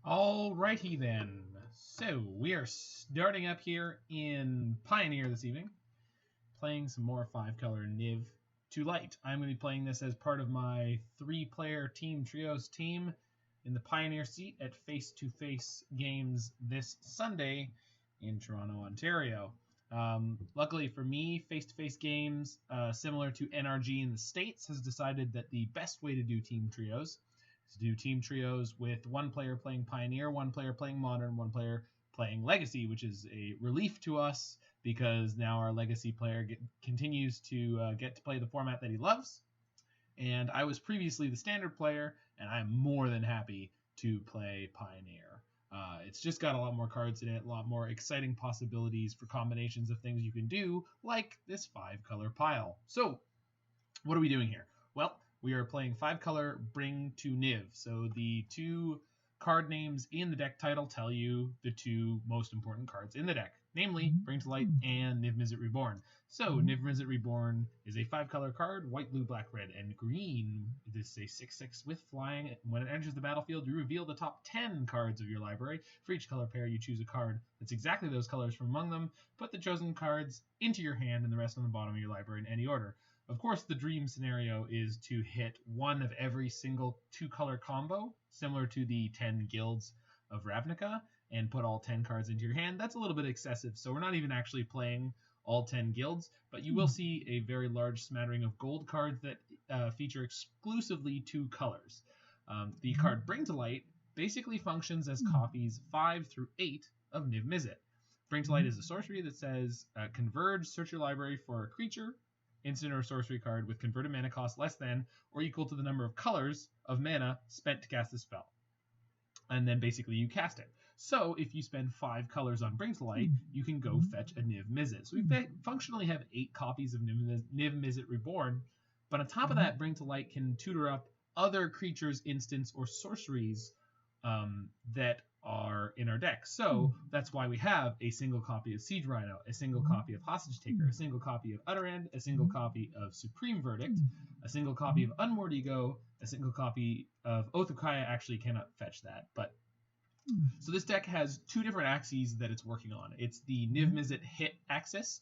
Alrighty then. So we are starting up here in Pioneer this evening, playing some more 5-color Niv to Light. I'm going to be playing this as part of my 3-player team trios team in the Pioneer seat at face-to-face games this Sunday in Toronto, Ontario. Luckily for me, face-to-face games, similar to NRG in the States, has decided that the best way to do team trios to do team trios with one player playing Pioneer, one player playing Modern, one player playing Legacy, which is a relief to us because now our Legacy player continues to get to play the format that he loves. And I was previously the Standard player, and I'm more than happy to play Pioneer. It's just got a lot more cards in it, a lot more exciting possibilities for combinations of things you can do, like this 5-color pile. So, what are we doing here? Well, we are playing 5-color Bring to Niv. So the 2 card names in the deck title tell you the 2 most important cards in the deck, namely Bring to Light and Niv-Mizzet Reborn. So Niv-Mizzet Reborn is a 5-color card, white, blue, black, red, and green. This is a 6/6 with flying. When it enters the battlefield, you reveal the top 10 cards of your library. For each color pair, you choose a card that's exactly those colors from among them. Put the chosen cards into your hand and the rest on the bottom of your library in any order. Of course, the dream scenario is to hit one of every single 2-color combo, similar to the 10 guilds of Ravnica, and put all 10 cards into your hand. That's a little bit excessive, so we're not even actually playing all 10 guilds, but you will see a very large smattering of gold cards that feature exclusively 2 colors. The card Bring to Light basically functions as copies 5 through 8 of Niv-Mizzet. Bring to Light is a sorcery that says, converge, search your library for a creature, instant or sorcery card with converted mana cost less than or equal to the number of colors of mana spent to cast the spell. And then basically you cast it. So if you spend 5 colors on Bring to Light, you can go fetch a Niv-Mizzet. So we functionally have 8 copies of Niv-Mizzet Reborn, but on top of that, Bring to Light can tutor up other creatures, instants, or sorceries that are in our deck. So that's why we have a single copy of Siege Rhino, a single copy of Hostage Taker, a single copy of Utter End, a single copy of Supreme Verdict, a single copy of Unmoored Ego, a single copy of Oath of Kaya. Actually cannot fetch that, but so this deck has 2 different axes that it's working on. It's the Niv-Mizzet hit axis,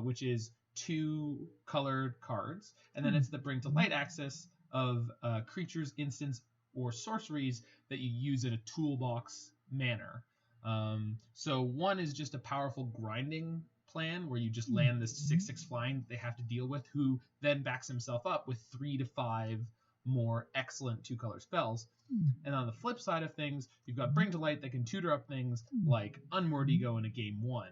which is 2 colored cards, and then it's the Bring to Light axis of creatures, instants, or sorceries that you use in a toolbox manner. So one is just a powerful grinding plan where you just land this 6/6 flying that they have to deal with, who then backs himself up with 3 to 5 more excellent 2-color spells. And on the flip side of things, you've got Bring to Light that can tutor up things like Unmoored Ego in a game 1,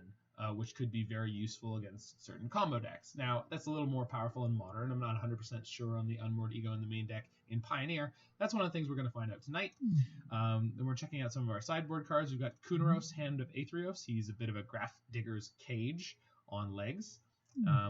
which could be very useful against certain combo decks. Now, that's a little more powerful in Modern. I'm not 100% sure on the Unmoored Ego in the main deck in Pioneer. That's one of the things we're going to find out tonight. Then we're checking out some of our sideboard cards. We've got Kunaros, Hand of Aetherios. He's a bit of a Graph Digger's Cage on legs.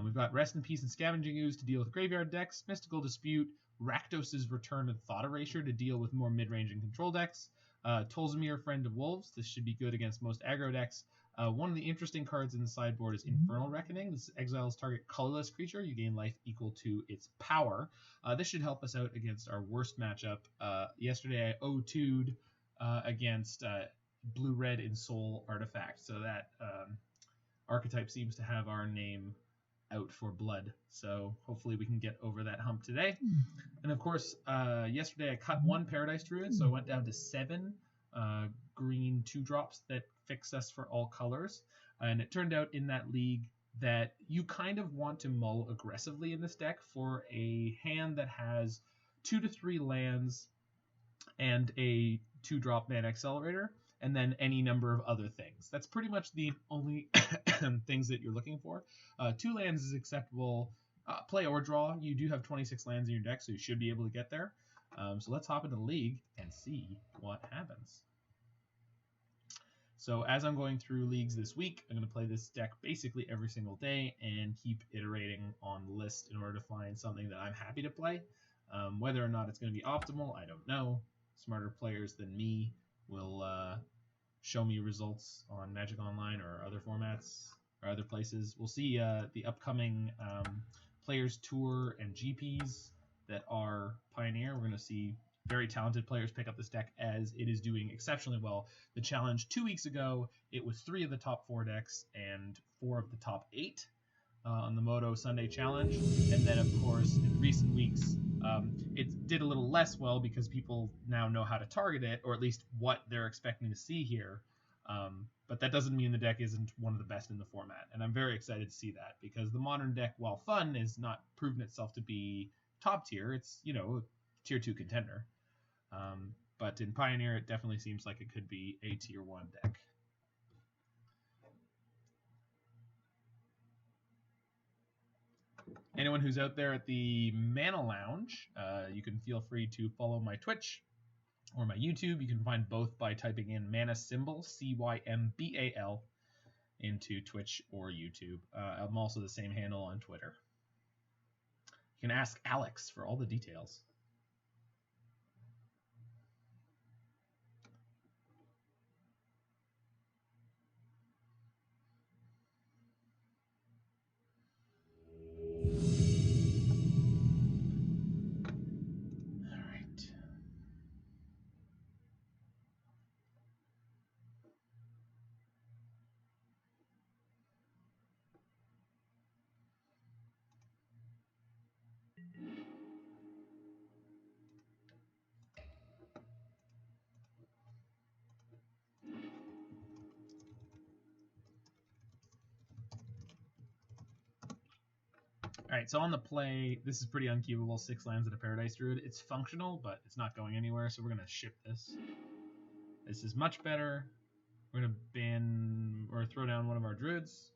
We've got Rest in Peace and Scavenging Ooze to deal with graveyard decks, Mystical Dispute, Rakdos' Return and Thought Erasure to deal with more mid-range and control decks, Tolzamir, Friend of Wolves. This should be good against most aggro decks. One of the interesting cards in the sideboard is Infernal Reckoning. This exiles target colorless creature. You gain life equal to its power. This should help us out against our worst matchup. Yesterday I O2'd against Blue-Red in Soul Artifact, so that Archetype seems to have our name out for blood, so hopefully we can get over that hump today. And of course, yesterday I cut 1 Paradise Druid, so I went down to 7 green 2-drops that fix us for all colors. And it turned out in that league that you kind of want to mull aggressively in this deck for a hand that has 2 to 3 lands and a 2-drop Mana Accelerator, and then any number of other things. That's pretty much the only things that you're looking for. 2 lands is acceptable. Play or draw. You do have 26 lands in your deck, so you should be able to get there. So let's hop into the league and see what happens. So as I'm going through leagues this week, I'm going to play this deck basically every single day and keep iterating on the list in order to find something that I'm happy to play. Whether or not it's going to be optimal, I don't know. Smarter players than me will show me results on Magic Online or other formats or other places. We'll see the upcoming Players Tour and GPs that are Pioneer. We're going to see very talented players pick up this deck, as it is doing exceptionally well. The challenge 2 weeks ago, it was 3 of the top 4 decks and 4 of the top 8 on the Moto Sunday Challenge. And then, of course, in recent weeks, it did a little less well because people now know how to target it, or at least what they're expecting to see here. But that doesn't mean the deck isn't one of the best in the format. And I'm very excited to see that, because the modern deck, while fun, is not proven itself to be top tier. It's, you know, a tier 2 contender. But in Pioneer, it definitely seems like it could be a tier 1 deck. Anyone who's out there at the Mana Lounge, you can feel free to follow my Twitch or my YouTube. You can find both by typing in Mana Symbol, CYMBAL, into Twitch or YouTube. I'm also the same handle on Twitter. You can ask Alex for all the details. Alright, so on the play, this is pretty uncubable. 6 lands and a Paradise Druid. It's functional, but it's not going anywhere, so we're going to ship this. This is much better. We're going to ban or throw down one of our Druids.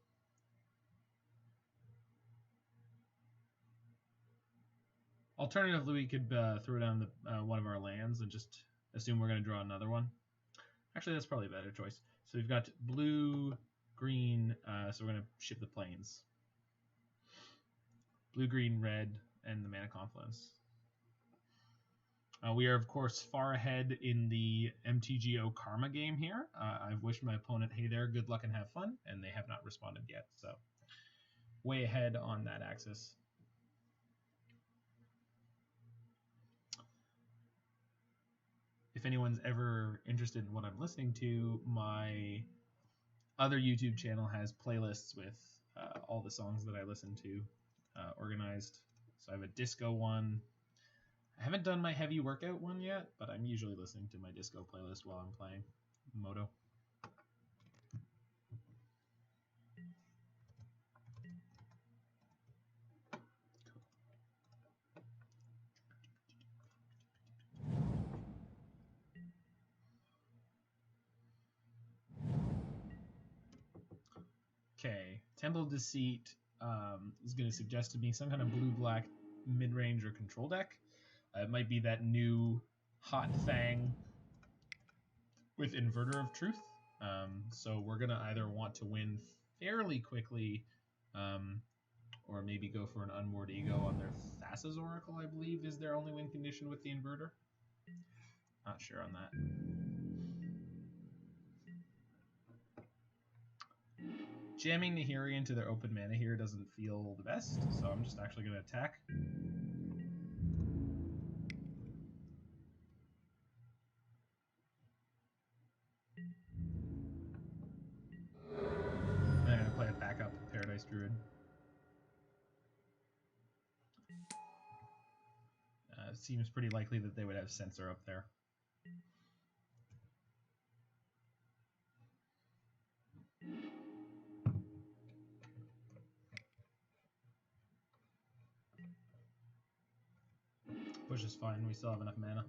Alternatively, we could throw down one of our lands and just assume we're going to draw another one. Actually, that's probably a better choice. So we've got blue, green, so we're going to ship the plains. Blue, green, red, and the Mana Confluence. We are, of course, far ahead in the MTGO Karma game here. I've wished my opponent, hey there, good luck and have fun, and they have not responded yet. So, way ahead on that axis. If anyone's ever interested in what I'm listening to, my other YouTube channel has playlists with all the songs that I listen to organized. So I have a disco one. I haven't done my heavy workout one yet, but I'm usually listening to my disco playlist while I'm playing Moto. Okay, Temple of Deceit is going to suggest to me some kind of blue-black mid-range or control deck. It might be that new Hot Fang with Inverter of Truth. So we're going to either want to win fairly quickly, or maybe go for an Unmoored Ego on their Thassa's Oracle, I believe, is their only win condition with the Inverter. Not sure on that. Jamming Nahiri into their open mana here doesn't feel the best, so I'm just actually going to attack. Then I'm going to play a backup Paradise Druid. It seems pretty likely that they would have Censor up there. Push is fine, we still have enough mana.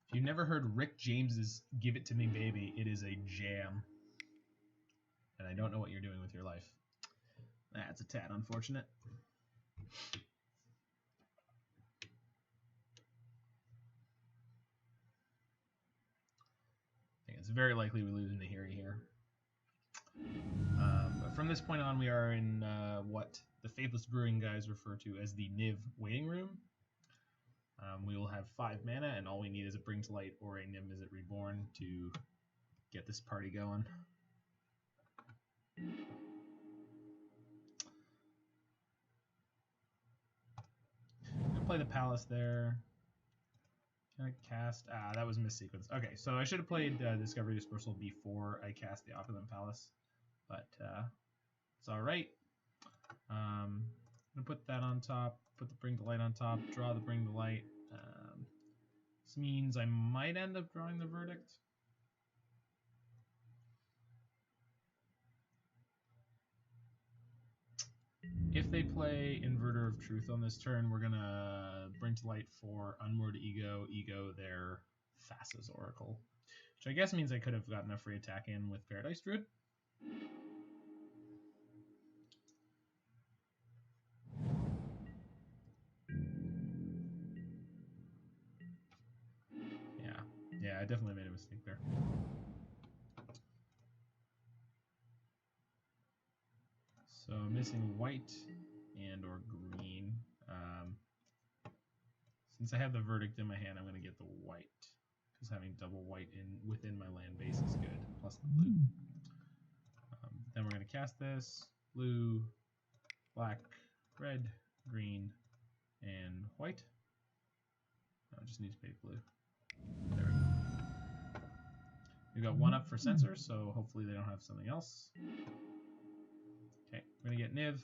If you've never heard Rick James's Give It To Me Baby, it is a jam. And I don't know what you're doing with your life. That's a tad unfortunate. I think it's very likely we lose Nahiri here. But from this point on, we are in what the Faithless Brewing guys refer to as the Niv waiting room. We will have 5 mana, and all we need is a Bring to Light or a Niv-Mizzet Reborn to get this party going. I'm gonna play the Palace there. Can I cast? That was missequence. Okay, so I should have played Discovery Dispersal before I cast the Opulent Palace, but it's all right. I'm gonna put that on top. Put the Bring the Light on top. Draw the Bring the Light. This means I might end up drawing the Verdict. If they play Inverter of Truth on this turn, we're gonna Bring to Light for Unmoored Ego, their Thassa's Oracle. Which I guess means I could have gotten a free attack in with Paradise Druid. Yeah, I definitely made a mistake there. So I'm missing white and or green. Since I have the Verdict in my hand, I'm going to get the white, because having double white within my land base is good, plus the blue. Then we're going to cast this, blue, black, red, green, and white. I just need to pay blue. There we go. We got one up for censor, so hopefully they don't have something else. Okay, we're going to get Niv,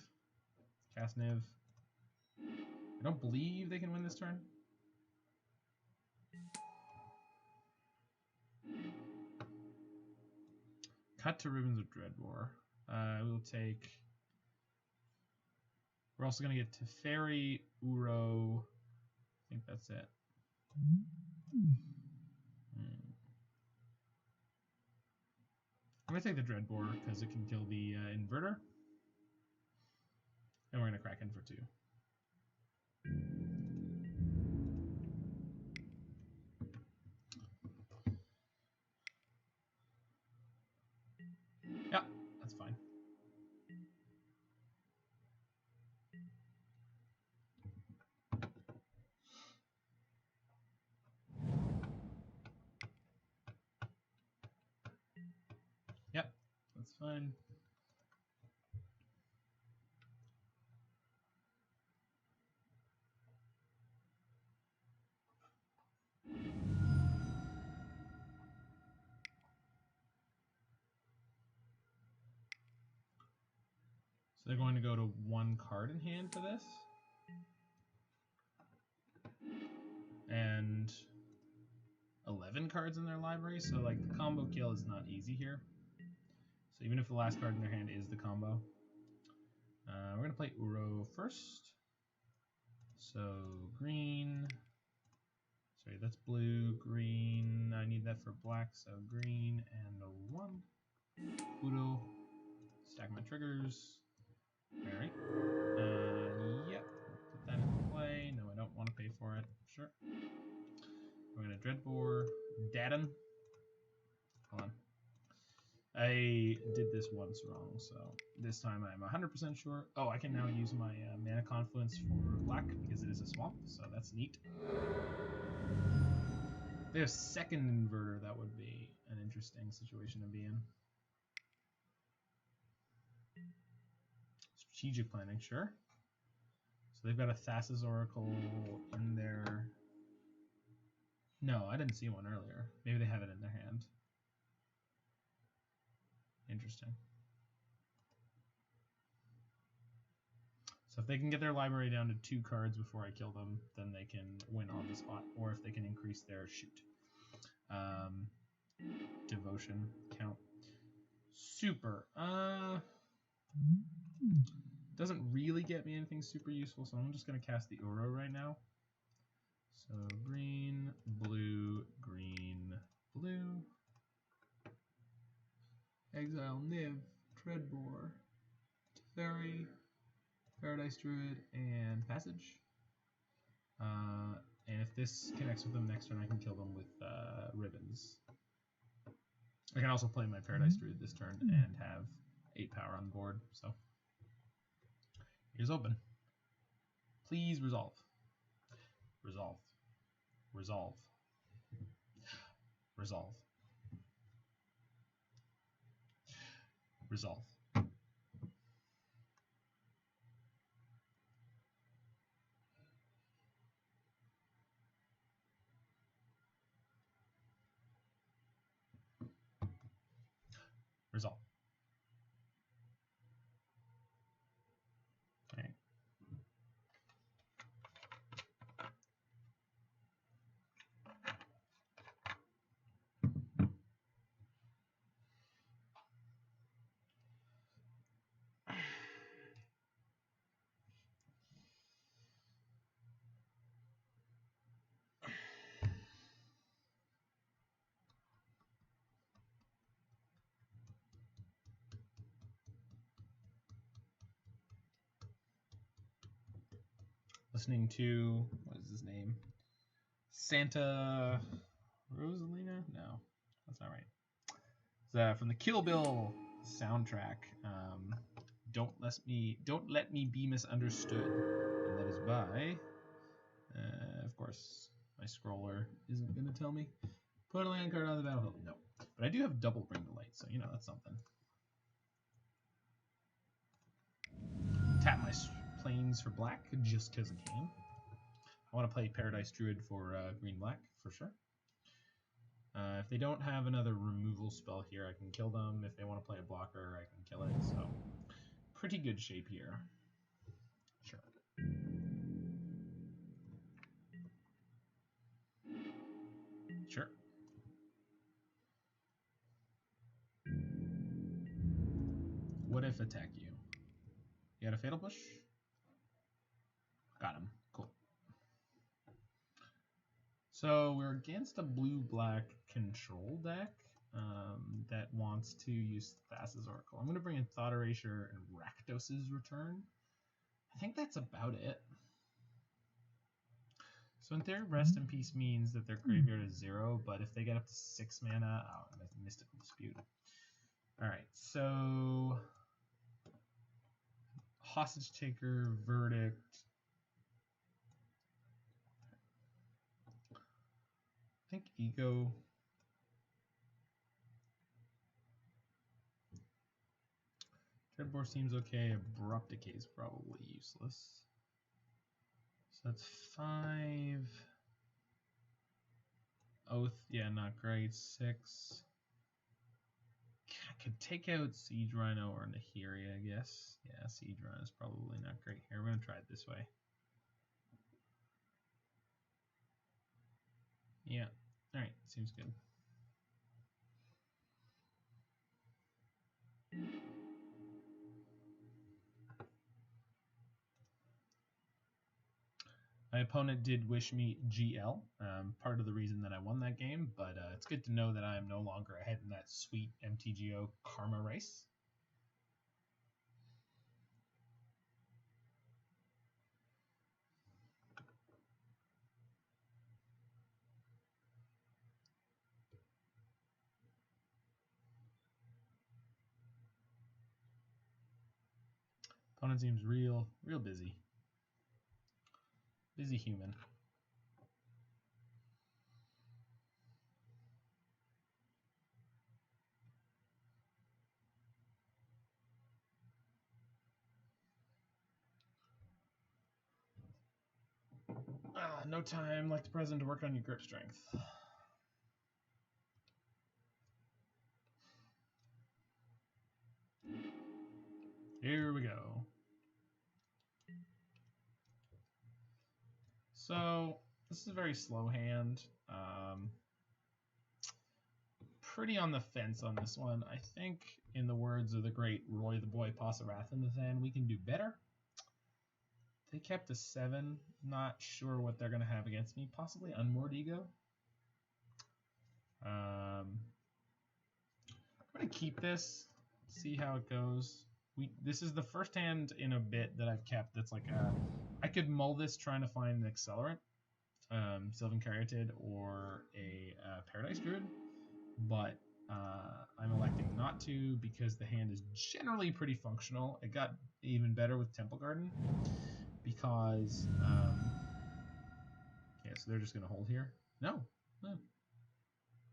cast Niv. I don't believe they can win this turn. Cut to Ribbons of Dreadbore. We'll take... We're also going to get Teferi, Uro. I think that's it. I'm going to take the Dreadbore because it can kill the Inverter. And we're going to crack in for 2. Yeah, that's fine. Yep, that's fine. So they're going to go to 1 card in hand for this. And 11 cards in their library, so like the combo kill is not easy here. So even if the last card in their hand is the combo. We're going to play Uro first. So green. Sorry, that's blue, green. I need that for black, so green and a 1. Uro. Stack my triggers. Alright. Yep. Put that into play. No, I don't want to pay for it. Sure. We're going to Dreadbore. Daden. Hold on. I did this once wrong, so this time I'm 100% sure. Oh, I can now use my Mana Confluence for black because it is a swamp, so that's neat. If they have second Inverter, that would be an interesting situation to be in. Strategic planning, sure. So they've got a Thassa's Oracle in there. No, I didn't see one earlier. Maybe they have it in their hand. Interesting. So if they can get their library down to 2 cards before I kill them, then they can win on the spot. Or if they can increase their shoot. Devotion count. Super. Doesn't really get me anything super useful, so I'm just going to cast the Uro right now. So green, blue, green, blue. Exile Niv, Dreadbore, Teferi, Paradise Druid, and Passage. And if this connects with them next turn, I can kill them with ribbons. I can also play my Paradise Druid this turn and have 8 power on board. So here's open. Please resolve. Resolve. Resolve. Resolve. Resolve. Resolve. Okay. Listening to, what is his name? Santa Rosalina? No, that's not right. It's from the Kill Bill soundtrack. Don't let me be misunderstood. And that is by, of course, my scroller isn't gonna tell me. Put a land card on the battlefield. No, but I do have double Bring to Light, so you know that's something. Tap my planes for black just because I can. I want to play Paradise Druid for green-black for sure. If they don't have another removal spell here, I can kill them. If they want to play a blocker, I can kill it. So, pretty good shape here. Sure. Sure. What if attack you? You got a Fatal Push? Got him. Cool. So we're against a blue-black control deck that wants to use Thassa's Oracle. I'm going to bring in Thought Erasure and Rakdos's Return. I think that's about it. So in theory, Rest in Peace means that their graveyard is 0, but if they get up to 6 mana, oh, Mystical Dispute. Alright, so Hostage Taker, Verdict. I think Ego. Dreadbore seems okay. Abrupt Decay is probably useless. So that's 5. Oath, yeah, not great. 6. I could take out Siege Rhino or Nahiri, I guess. Yeah, Siege Rhino is probably not great here. We're going to try it this way. Yeah. Alright, seems good. My opponent did wish me GL, part of the reason that I won that game, but it's good to know that I am no longer ahead in that sweet MTGO karma race. Opponent seems real busy. Busy human. No time like the present to work on your grip strength. Here we go. So this is a very slow hand. Pretty on the fence on this one. I think, in the words of the great Roy the Boy Passarathan, we can do better. They kept a 7. Not sure what they're going to have against me. Possibly Unmoored Ego. I'm going to keep this. See how it goes. This is the first hand in a bit that I've kept that's like a... I could mull this trying to find an Accelerant. Sylvan Caryatid or a Paradise Druid. But I'm electing not to because the hand is generally pretty functional. It got even better with Temple Garden because yeah, so they're just gonna hold here. No.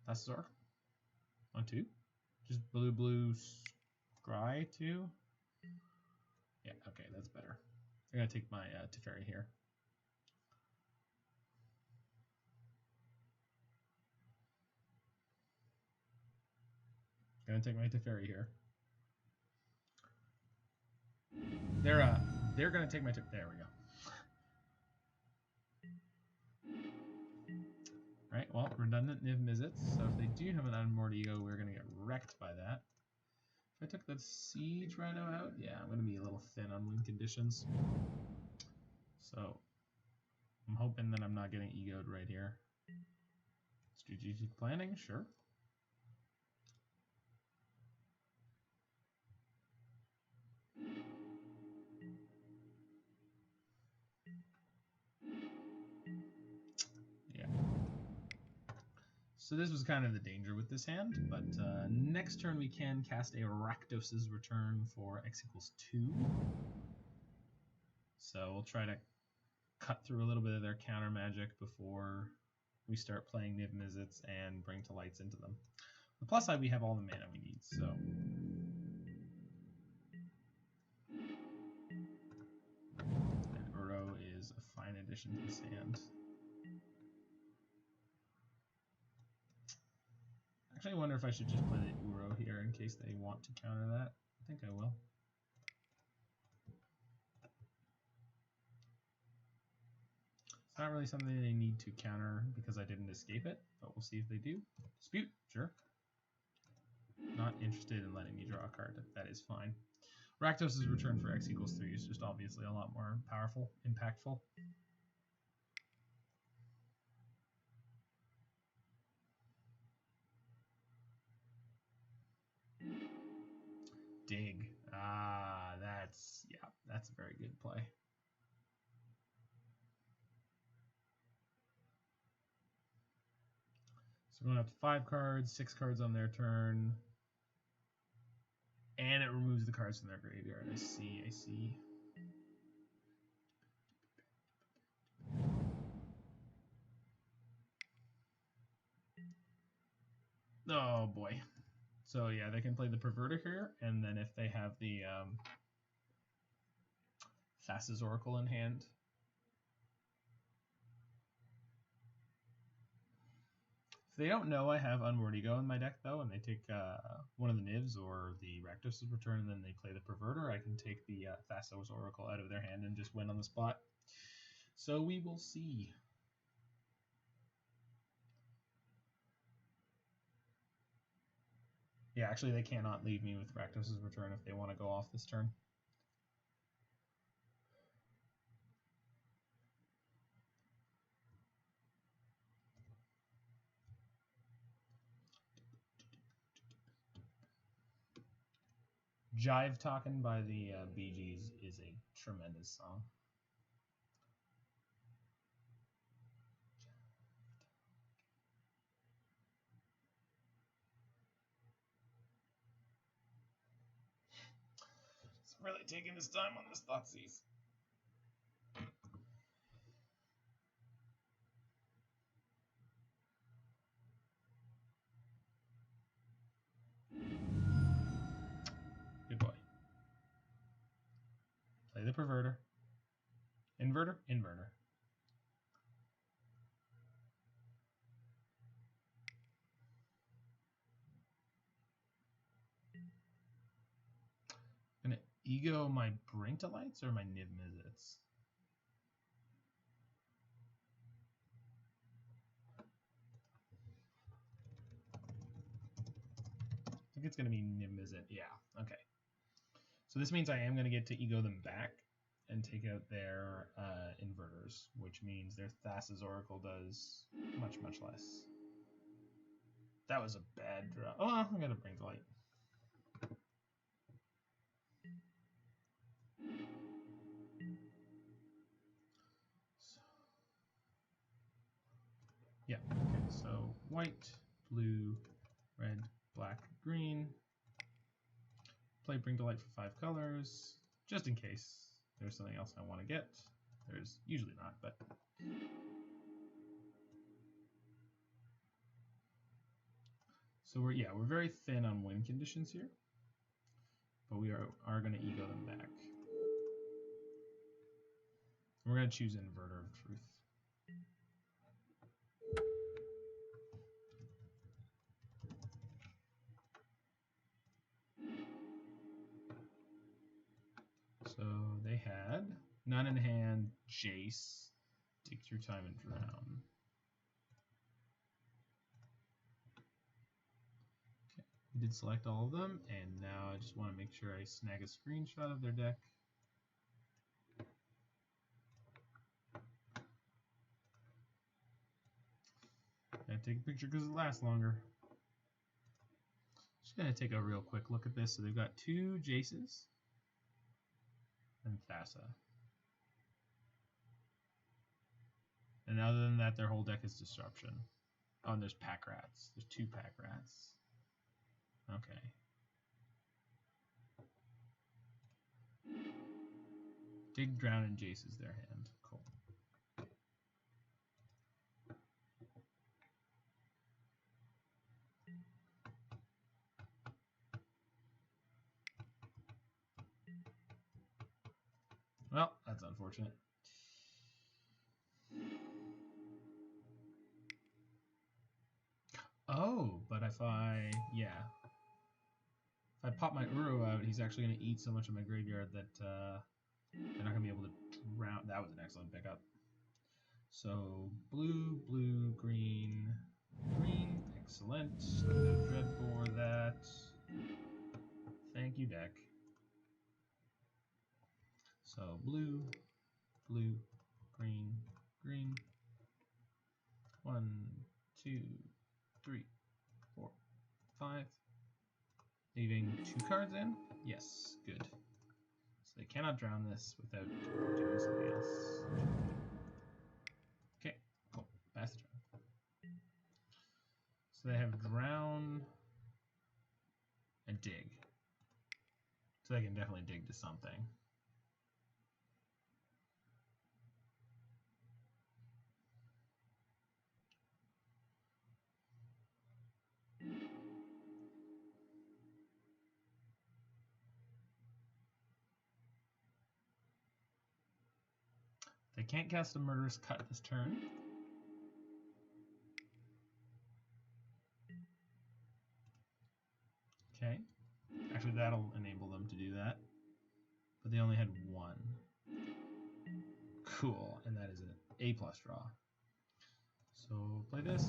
That's Zork on 2. Just blue scry too. Yeah, okay, that's better. I'm gonna take my Teferi here. Gonna take my Teferi here. They're gonna take my there we go. Right, well, redundant Niv Mizzet. So if they do have an Unmoored Ego, we're gonna get wrecked by that. If I took the Siege Rhino out, yeah, I'm gonna be a little thin on win conditions. So I'm hoping that I'm not getting egoed right here. Strategic planning, sure. Yeah. So this was kind of the danger with this hand, but next turn we can cast a Rakdos' Return for X equals 2. So we'll try to cut through a little bit of their counter magic before we start playing Niv Mizzets and bring to lights into them. On the plus side, we have all the mana we need, so. And Uro is a fine addition to this hand. Actually, I wonder if I should just play the Uro here in case they want to counter that. I think I will. It's not really something they need to counter because I didn't escape it, but we'll see if they do. Dispute, sure. Not interested in letting me draw a card. That is fine. Rakdos' Return for X equals 3 is just obviously a lot more powerful, impactful. Dig. Ah, that's a very good play. So we're going up to 5 cards, 6 cards on their turn. And it removes the cards from their graveyard. I see. Oh boy. So yeah, they can play the Perverter here, and then if they have the Thassa's Oracle in hand. If they don't know I have Unmoored Ego in my deck, though, and they take one of the Nivs or the Rakdos' Return, and then they play the Perverter, I can take the Thassa's Oracle out of their hand and just win on the spot. So we will see. Yeah, actually, they cannot leave me with Rakdos' Return if they want to go off this turn. Jive Talkin' by the Bee Gees is a tremendous song. It's really taking this time on this Thoughtseize. Good boy. Play the Perverter. Inverter? Inverter. I'm gonna ego my Brinktalites or my Niv Mizzets? I think it's gonna be Niv-Mizzet. Yeah, okay. So this means I am gonna get to ego them back and take out their inverters, which means their Thassa's Oracle does much less. That was a bad draw. Oh, I'm gonna bring to light. Yeah, okay, so white, blue, red, black, green. Play Bring to Light for 5 colors, just in case there's something else I want to get. There's usually not, but... So we're very thin on win conditions here. but we are going to ego them back. We're going to choose Inverter of Truth. So they had none in hand, Jace, dig through time and drown. Okay, we did select all of them, and now I just want to make sure I snag a screenshot of their deck. I take a picture because it lasts longer. Just gonna take a real quick look at this. So they've got 2 Jaces and Thassa. And other than that, their whole deck is Disruption. Oh, and there's Pack Rats. There's 2 Pack Rats. Okay. Dig, Drown, and Jace is their hand. Cool. Well, that's unfortunate. Oh, but if I pop my Uro out, he's actually going to eat so much of my graveyard that they're not going to be able to drown. That was an excellent pickup. So, blue, blue, green, green. Excellent. Dreadbore that. Thank you, deck. So, blue, blue, green, green. 1, 2, 3, 4, 5. Leaving 2 cards in? Yes, good. So they cannot drown this without doing something else. Okay, cool. Pass the turn. So they have drown and dig. So they can definitely dig to something. They can't cast a Murderous Cut this turn. Okay. Actually, that'll enable them to do that. But they only had 1. Cool. And that is an A+ draw. So play this.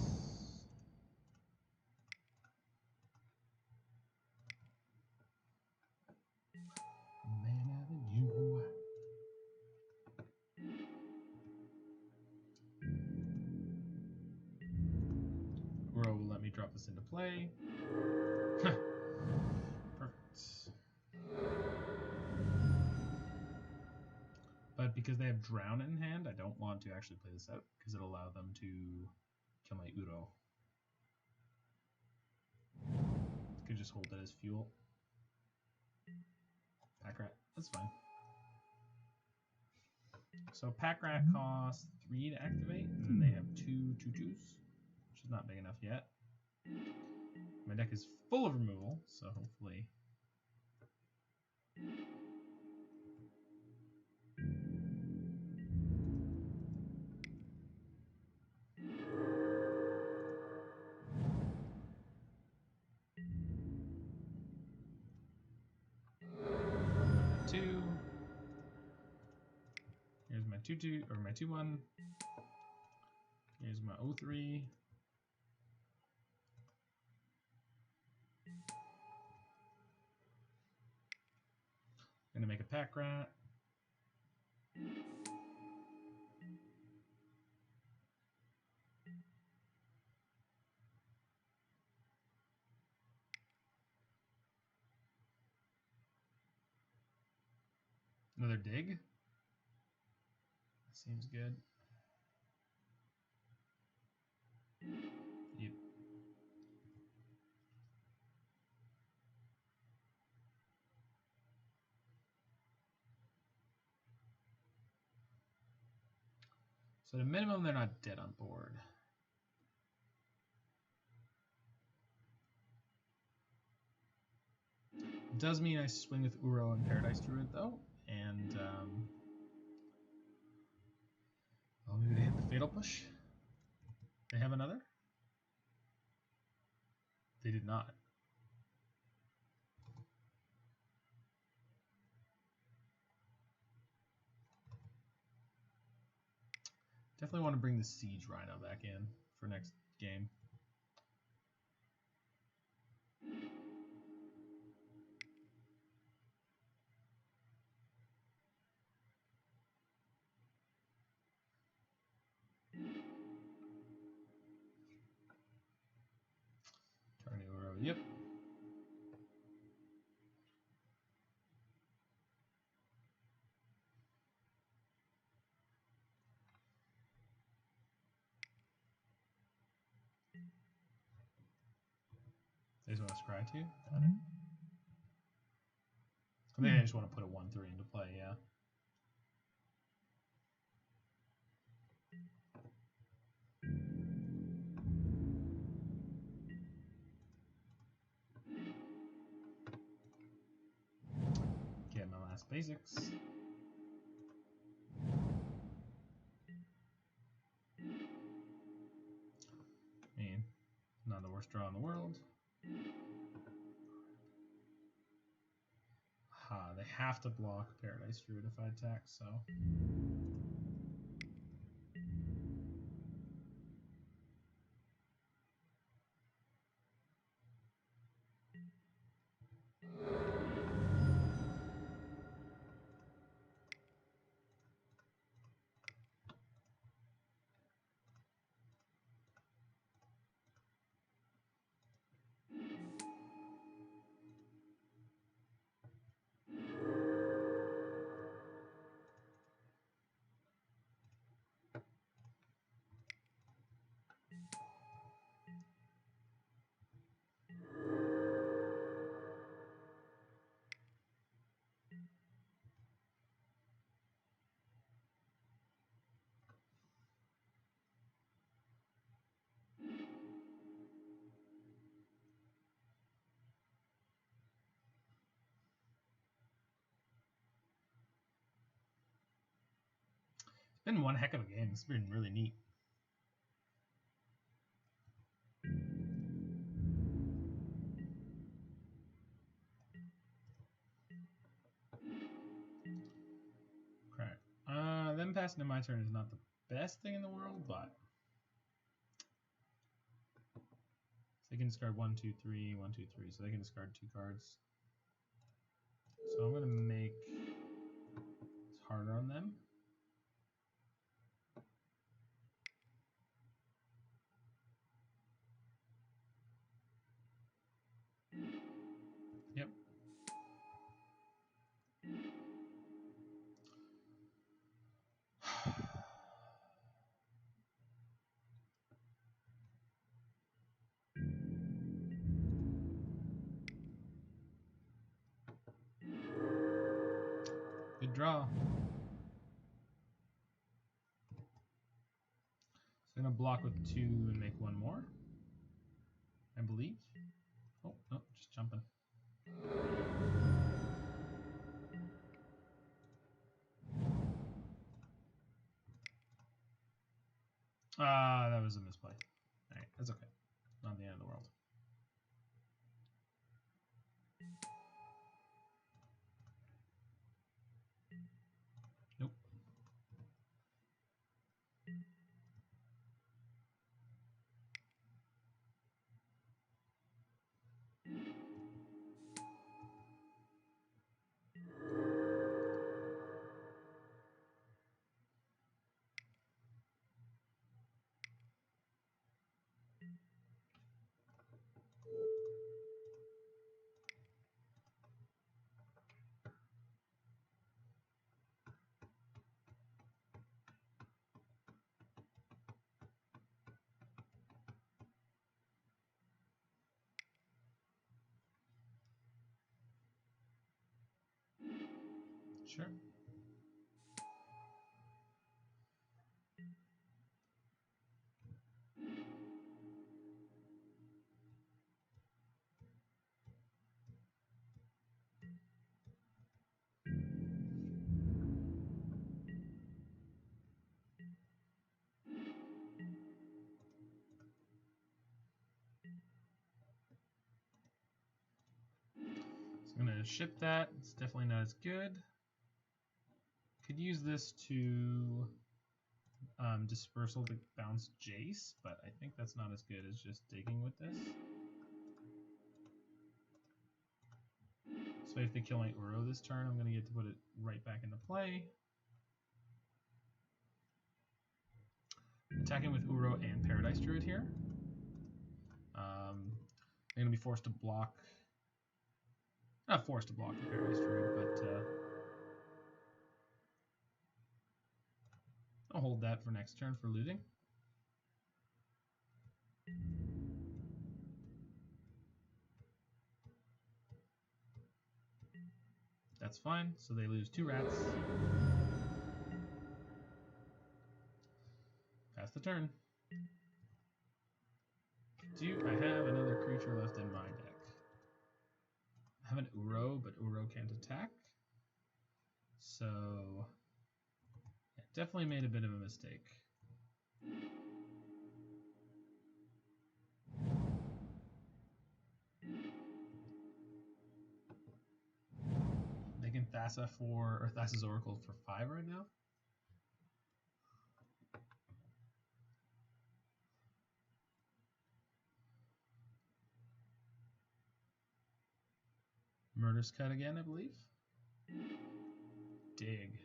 Uro will let me drop this into play. Perfect. But because they have Drown in hand, I don't want to actually play this out because it'll allow them to kill my Uro. Could just hold it as fuel. Pack Rat, that's fine. So Pack Rat costs 3 to activate, and then they have 2 2/2s, which is not big enough yet. My deck is full of removal, so hopefully. Here's my 2/2 or my 2/1. Here's my 0/3. Gonna make a Pack Rat. Another dig. Seems good. Yep. So at a minimum, they're not dead on board. does mean I swing with Uro and Paradise Druid though, and oh, maybe they hit the Fatal Push. They have another? They did not. Definitely want to bring the Siege Rhino back in for next game. Tornado, yep. They just want to scry too? Got it. I think I just want to put a 1/3 into play, yeah. Get my last basics. I mean, not the worst draw in the world. They have to block Paradise Druid if I attack, so. It's been one heck of a game. It's been really neat. Okay. Them passing to my turn is not the best thing in the world, but they can discard 1, 2, 3, 1, 2, 3, so they can discard 2 cards. So I'm gonna make it harder on them. Yep. Good draw. So I'm gonna block with 2 and make 1 more, I believe. Oh, no, just jumping. That was a misplay. Alright, that's okay. Not the end of the world. Nope. Sure. I'm gonna ship that. It's definitely not as good. Could use this to Dispersal to bounce Jace, but I think that's not as good as just digging with this. So if they kill my Uro this turn, I'm going to get to put it right back into play. Attacking with Uro and Paradise Druid here. I'm going to be forced to block. Not forced to block the Paradise Druid, but I'll hold that for next turn for looting. That's fine, so they lose 2 rats. Pass the turn. Do I have another creature left in my deck? I have an Uro, but Uro can't attack. So, yeah, definitely made a bit of a mistake. They can Thassa or Thassa's Oracle for 5 right now. Murder's Cut again, I believe. Dig.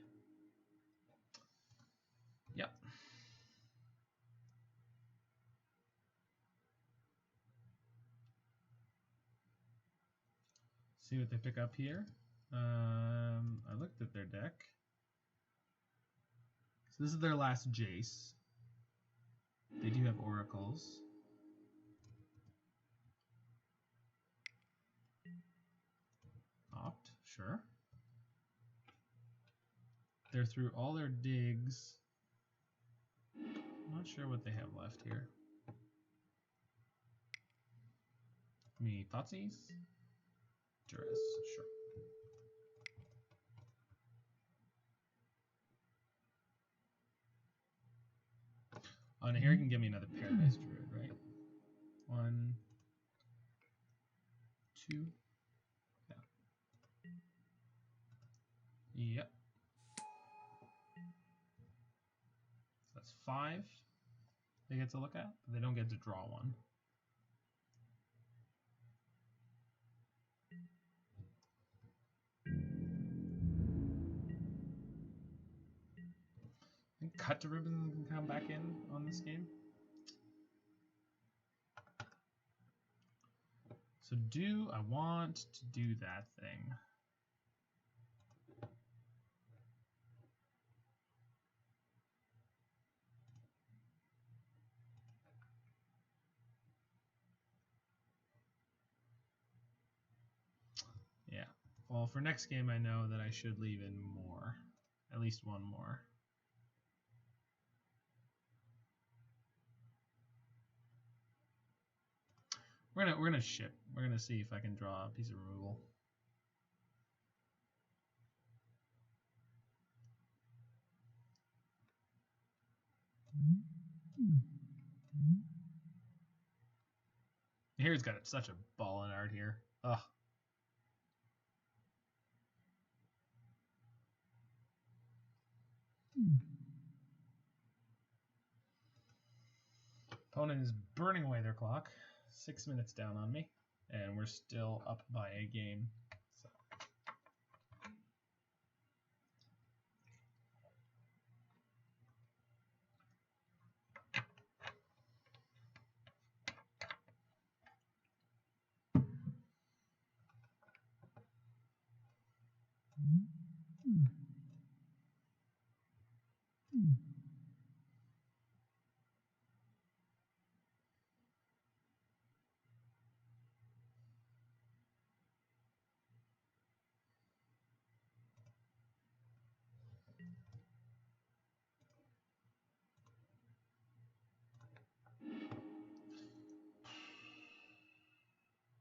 Yep. See what they pick up here. I looked at their deck. So this is their last Jace. They do have Oracles. Opt, sure. They're through all their digs. I'm not sure what they have left here. Me Thoughtseize? Duress, sure. Oh, and here you can give me another Paradise Druid, right? 1, 2. Yeah. Yep. So that's 5 they get to look at. They don't get to draw one. I think Cut to Ribbon can come back in on this game. So do I want to do that thing? Yeah. Well, for next game, I know that I should leave in more. At least one more. We're gonna ship. We're gonna see if I can draw a piece of removal. Here's got such a ballin' art here. Ugh. Opponent is burning away their clock. 6 minutes down on me, and we're still up by a game. So.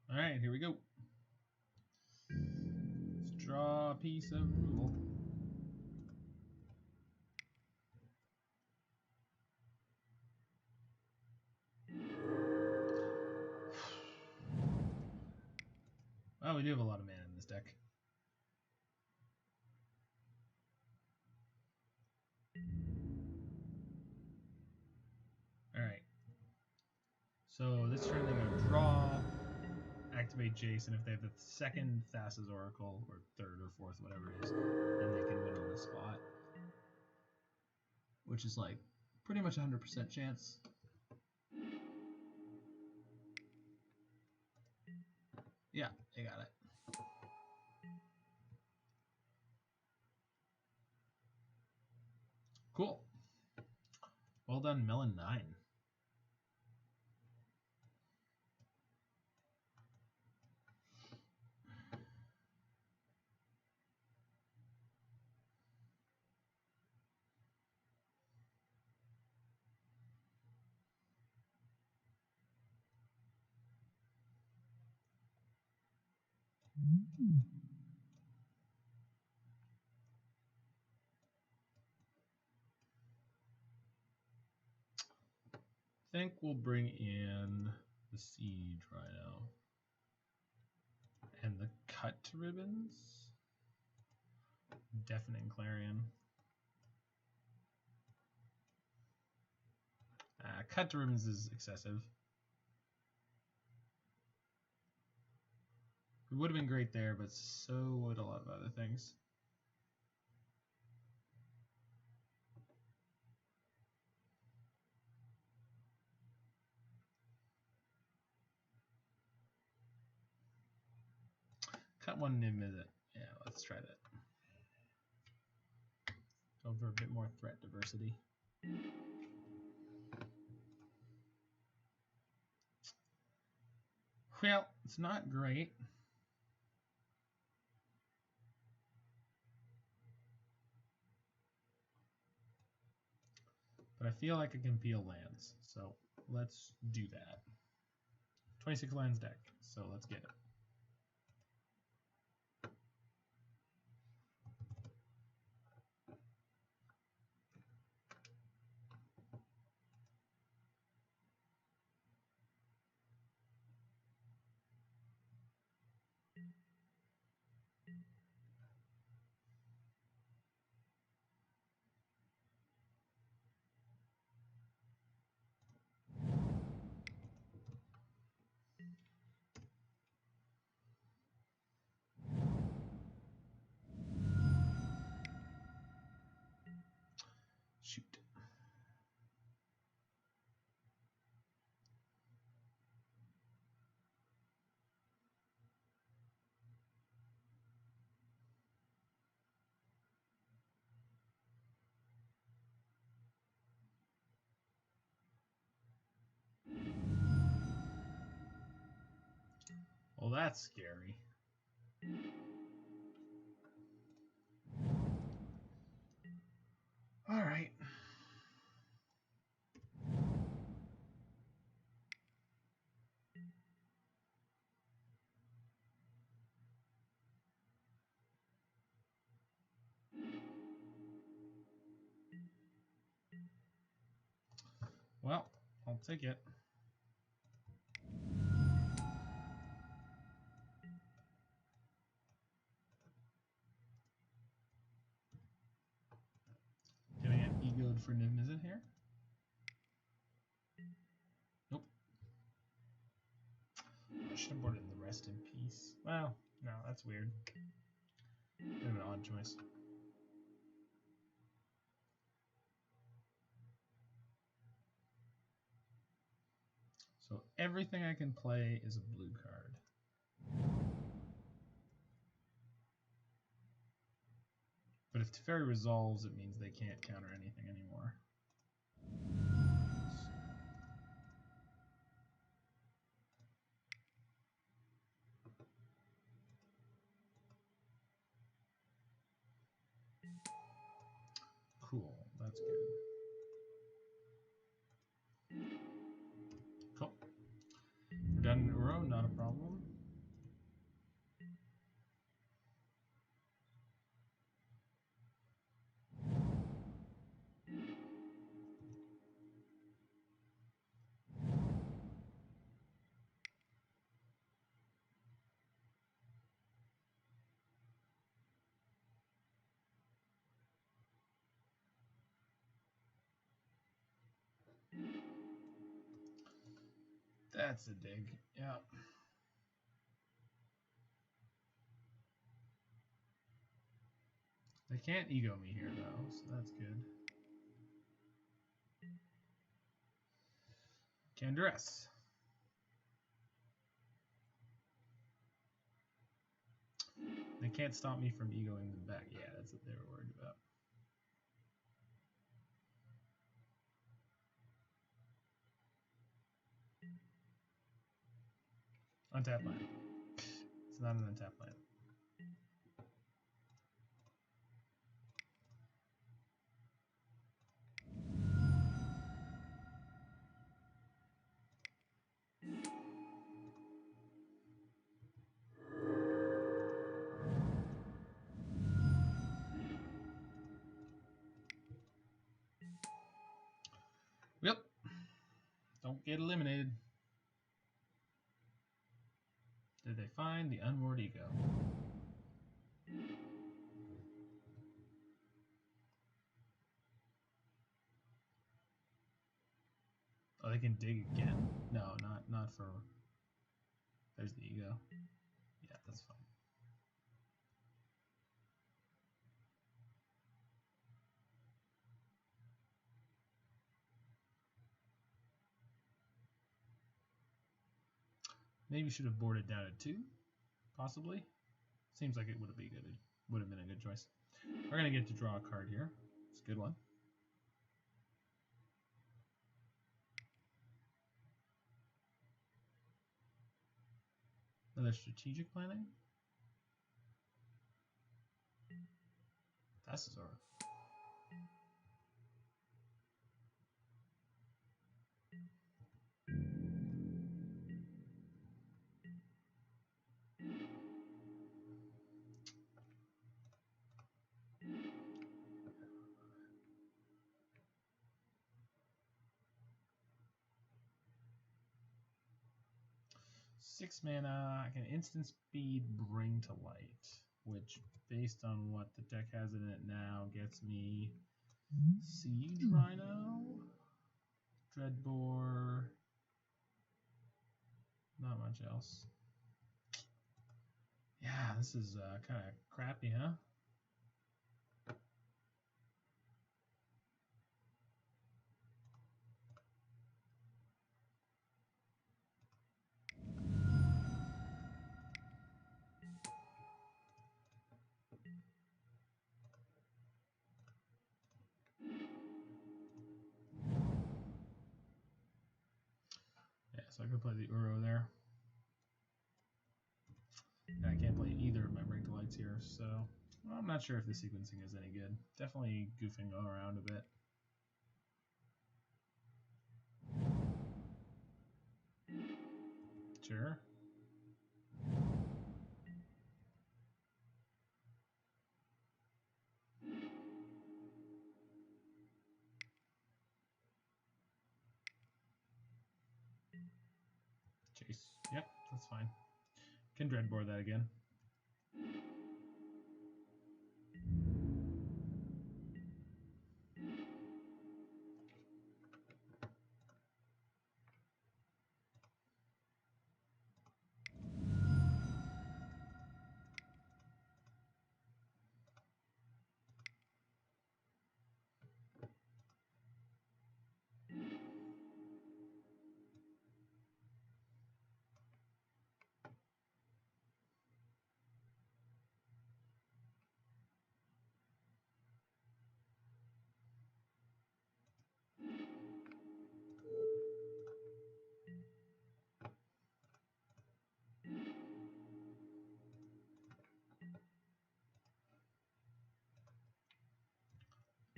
All right, here we go. Let's draw a piece of removal. Well, we do have a lot of mana in in this deck. Alright. So this turn they're going to draw, activate Jace, and if they have the second Thassa's Oracle, or third or fourth, whatever it is, then they can win on the spot. Which is like pretty much 100% chance. Yeah, they got it. Cool. Well done, Melon 9. I think we'll bring in the Siege Rhino and the Cut to Ribbons. Deafening Clarion. Cut to Ribbons is excessive. It would have been great there, but so would a lot of other things. Cut one Niv-Mizzet. Yeah, let's try that. Go for a bit more threat diversity. Well, it's not great. But I feel like I can peel lands, so let's do that. 26 lands deck, so let's get it. Shoot. Well, that's scary. All right. Well, I'll take it. Can I get egoed for Niv-Mizzet here? Nope. I should have boarded the Rest in Peace. Well, no, that's weird. Bit of an odd choice. So everything I can play is a blue card. But if Teferi resolves, it means they can't counter anything anymore. Cool, that's good. Cool. We're done in a row, not a problem. That's a dig. Yeah. They can't ego me here though, so that's good. Can dress. They can't stop me from egoing them back. Yeah, that's what they were worried about. Untap land. It's not an untap land. Yep. Don't get eliminated. Did they find the Unmoored Ego? Oh, they can dig again? No, not for... There's the ego. Yeah, that's fine. Maybe should have boarded down at 2, possibly. Seems like it would have been good. Would have been a good choice. We're gonna get to draw a card here. It's a good one. Another strategic planning. That's Zora. Six mana, I can instant speed bring to light, which based on what the deck has in it now gets me Siege Rhino, Dreadbore, not much else. Yeah, this is kind of crappy, huh? Yeah, so I could play the Uro there. And I can't play either of my Bring to Lights here, so well, I'm not sure if the sequencing is any good. Definitely goofing around a bit. Sure. Chase. Yep, that's fine. Can Dreadbore that again.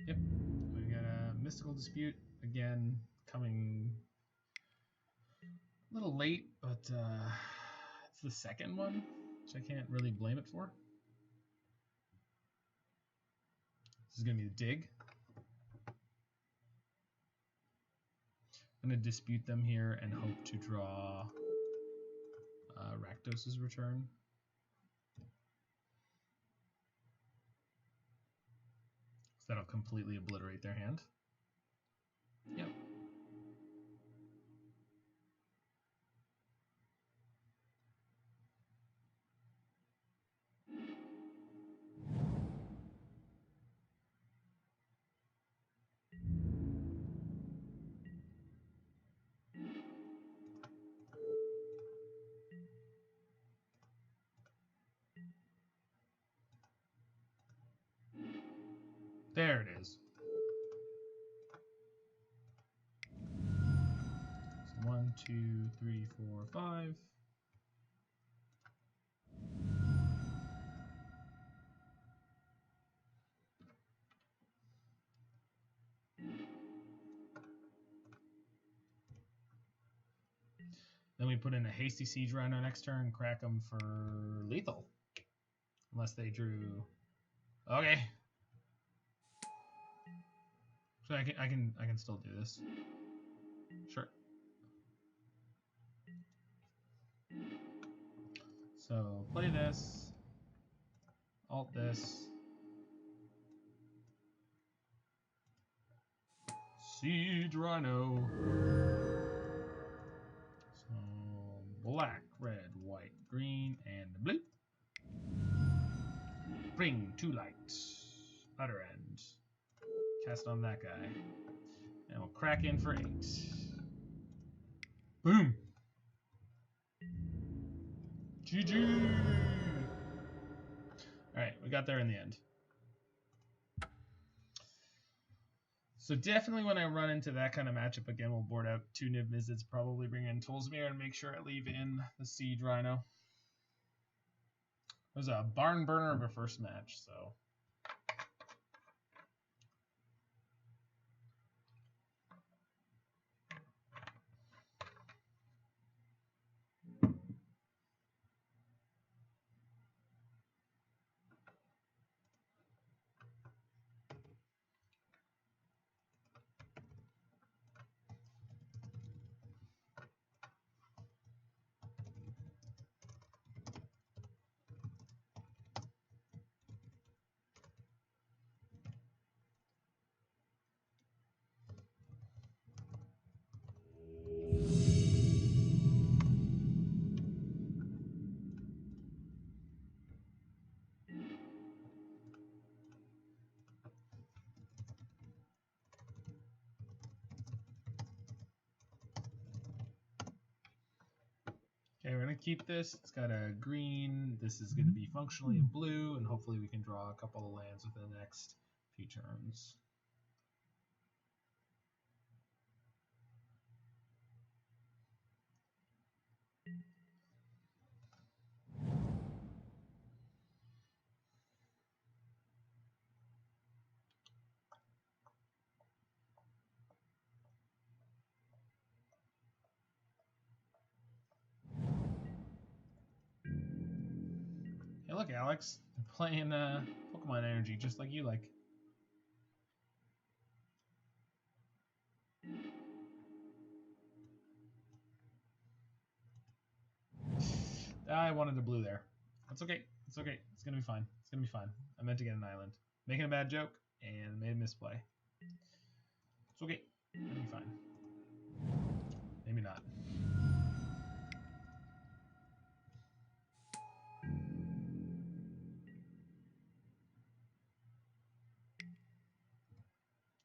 Yep, we got a Mystical Dispute again, coming a little late, but it's the second one, which I can't really blame it for. This is gonna be the dig. I'm gonna dispute them here and hope to draw Rakdos's Return. So that'll completely obliterate their hand. Yep. There it is. So 1, 2, 3, 4, 5. Then we put in a hasty Siege Rhino next turn, crack them for lethal. Unless they drew. Okay. So I can still do this. Sure. So play this. Alt this. Siege Rhino. So black, red, white, green, and blue. Bring to light. Utter end. Cast on that guy. And we'll crack in for 8. Boom! GG! Alright, we got there in the end. So definitely when I run into that kind of matchup again, we'll board out 2 Niv-Mizzets, probably bring in Toolsmere and make sure I leave in the Siege Rhino. It was a barn burner of a first match, so... Okay, we're going to keep this. It's got a green. This is going to be functionally a blue, and hopefully we can draw a couple of lands within the next few turns. Hey, look, Alex. I'm playing Pokemon Energy just like you like. I wanted a blue there. That's okay. It's okay. It's going to be fine. It's going to be fine. I meant to get an island. Making a bad joke and made a misplay. It's okay. It'll be fine. Maybe not.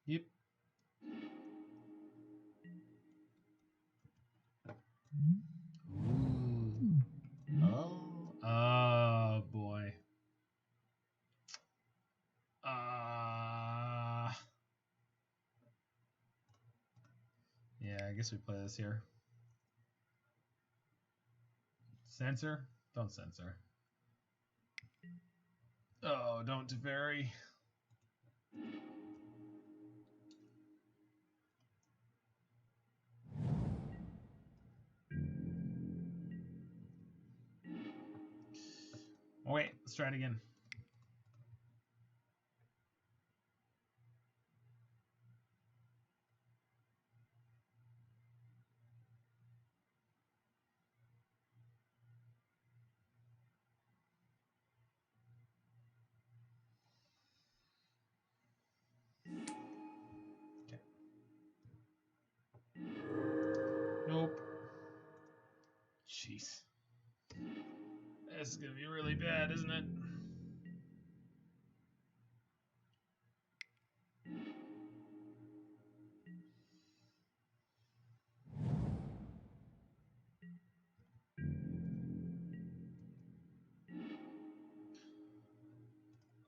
Yep. Ooh. Oh boy. Yeah, I guess we play this here. Censor? Don't censor. Oh, don't Teferi. Oh, wait, let's try it again. Okay. Nope. Jeez. This is gonna be really bad, isn't it?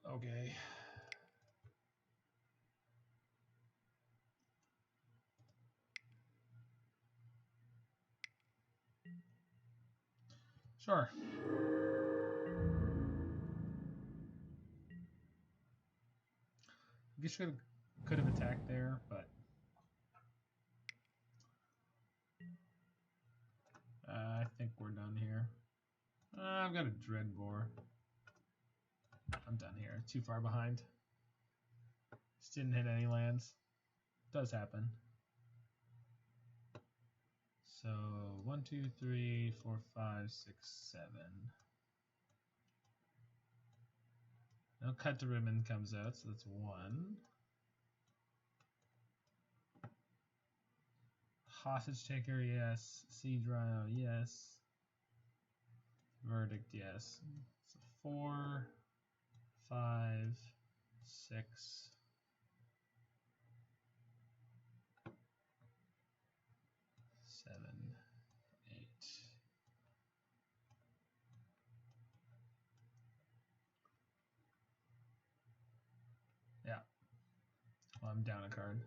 Okay. Sure. I guess could have attacked there, but I think we're done here. I've got a Dreadbore. I'm done here. Too far behind. Just didn't hit any lands. Does happen. So 1, 2, 3, 4, 5, 6, 7. No cut to ribbon comes out, so that's 1. Hostage taker, yes. Siege Rhino, yes. Verdict, yes. So 4, 5, 6. 7, 8. Yeah. Well, I'm down a card.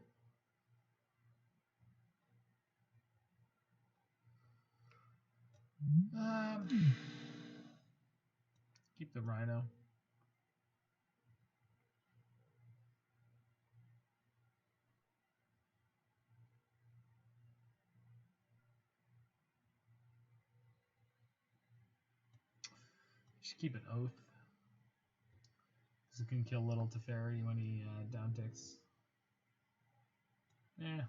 Keep the Rhino. Should keep an Oath. Because it can kill little Teferi when he down ticks. Yeah.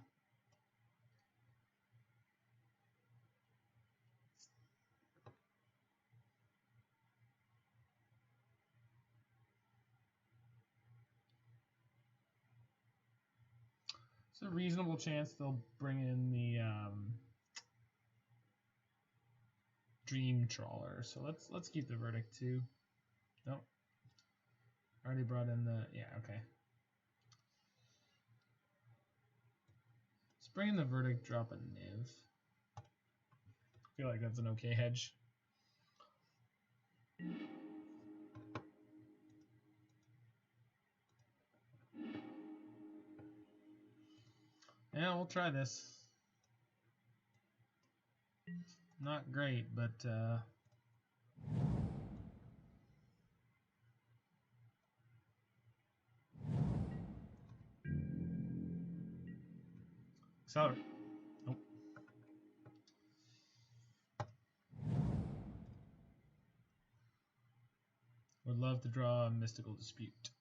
It's a reasonable chance they'll bring in the Dream Trawler. So let's keep the Verdict too. Nope. Already brought in the okay. Let's bring in the Verdict, drop a Niv. I feel like that's an okay hedge. Yeah, we'll try this. Not great, but accelerate. Nope. Would love to draw a Mystical Dispute.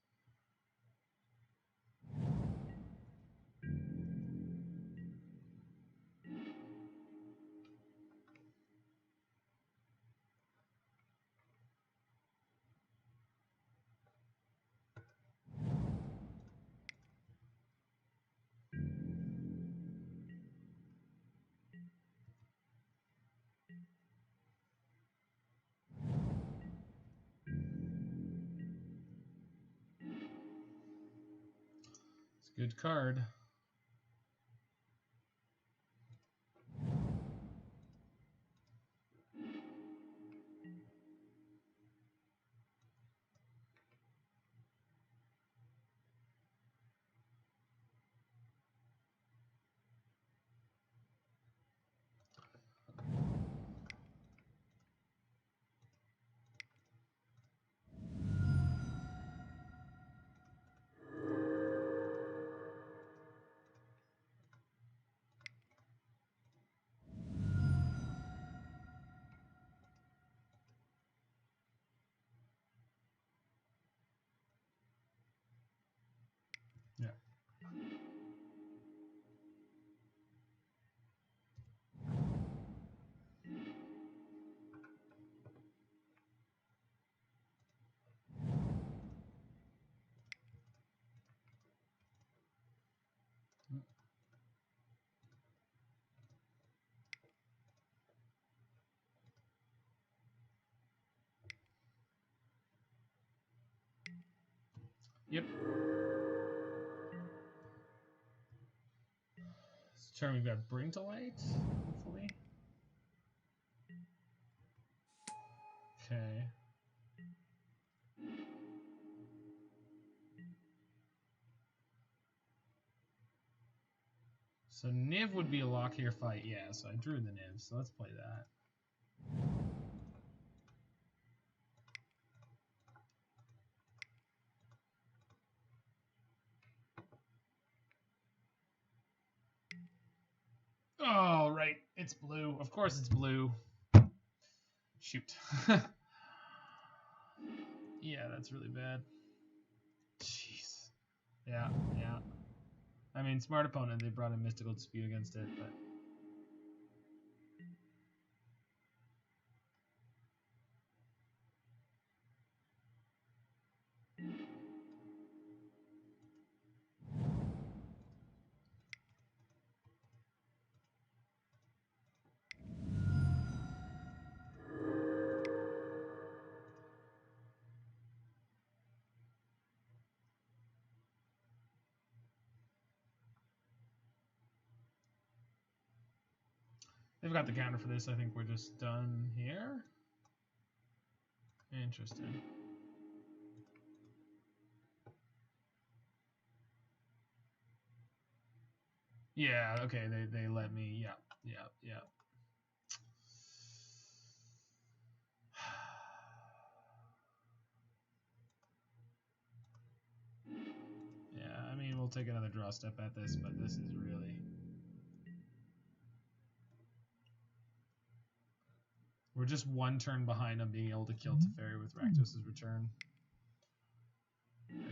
It's a good card. Yeah. Yep. This turn we've got Bring to Light, hopefully. Okay. So Niv would be a lock here fight, yeah, so I drew the Niv, so let's play that. It's blue. Of course it's blue. Shoot. Yeah, that's really bad. Jeez. Yeah, yeah. I mean, smart opponent. They brought in Mystical Dispute against it, but... They've got the counter for this. I think we're just done here. Interesting. Yeah, okay, they let me. Yeah, yeah, yeah. Yeah, I mean, we'll take another draw step at this, but this is really... We're just one turn behind on being able to kill Teferi with Rakdos' Return.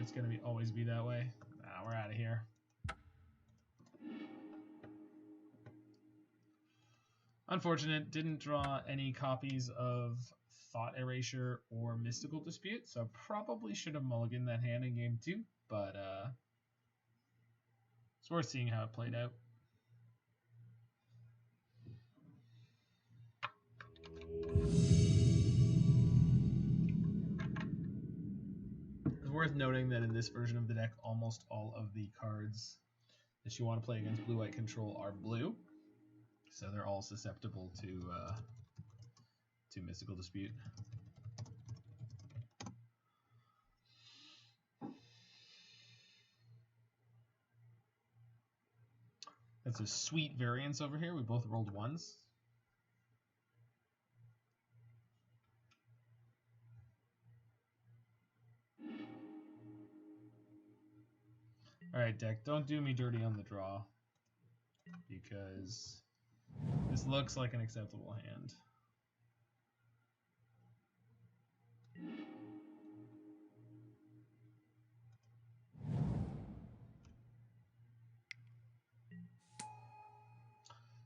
It's going to always be that way. Nah, we're out of here. Unfortunate, didn't draw any copies of Thought Erasure or Mystical Dispute, so probably should have mulliganed that hand in game 2, but it's worth seeing how it played out. It's worth noting that in this version of the deck, almost all of the cards that you want to play against blue-white control are blue, so they're all susceptible to Mystical Dispute. That's a sweet variance over here. We both rolled ones. Alright, deck, don't do me dirty on the draw, because this looks like an acceptable hand.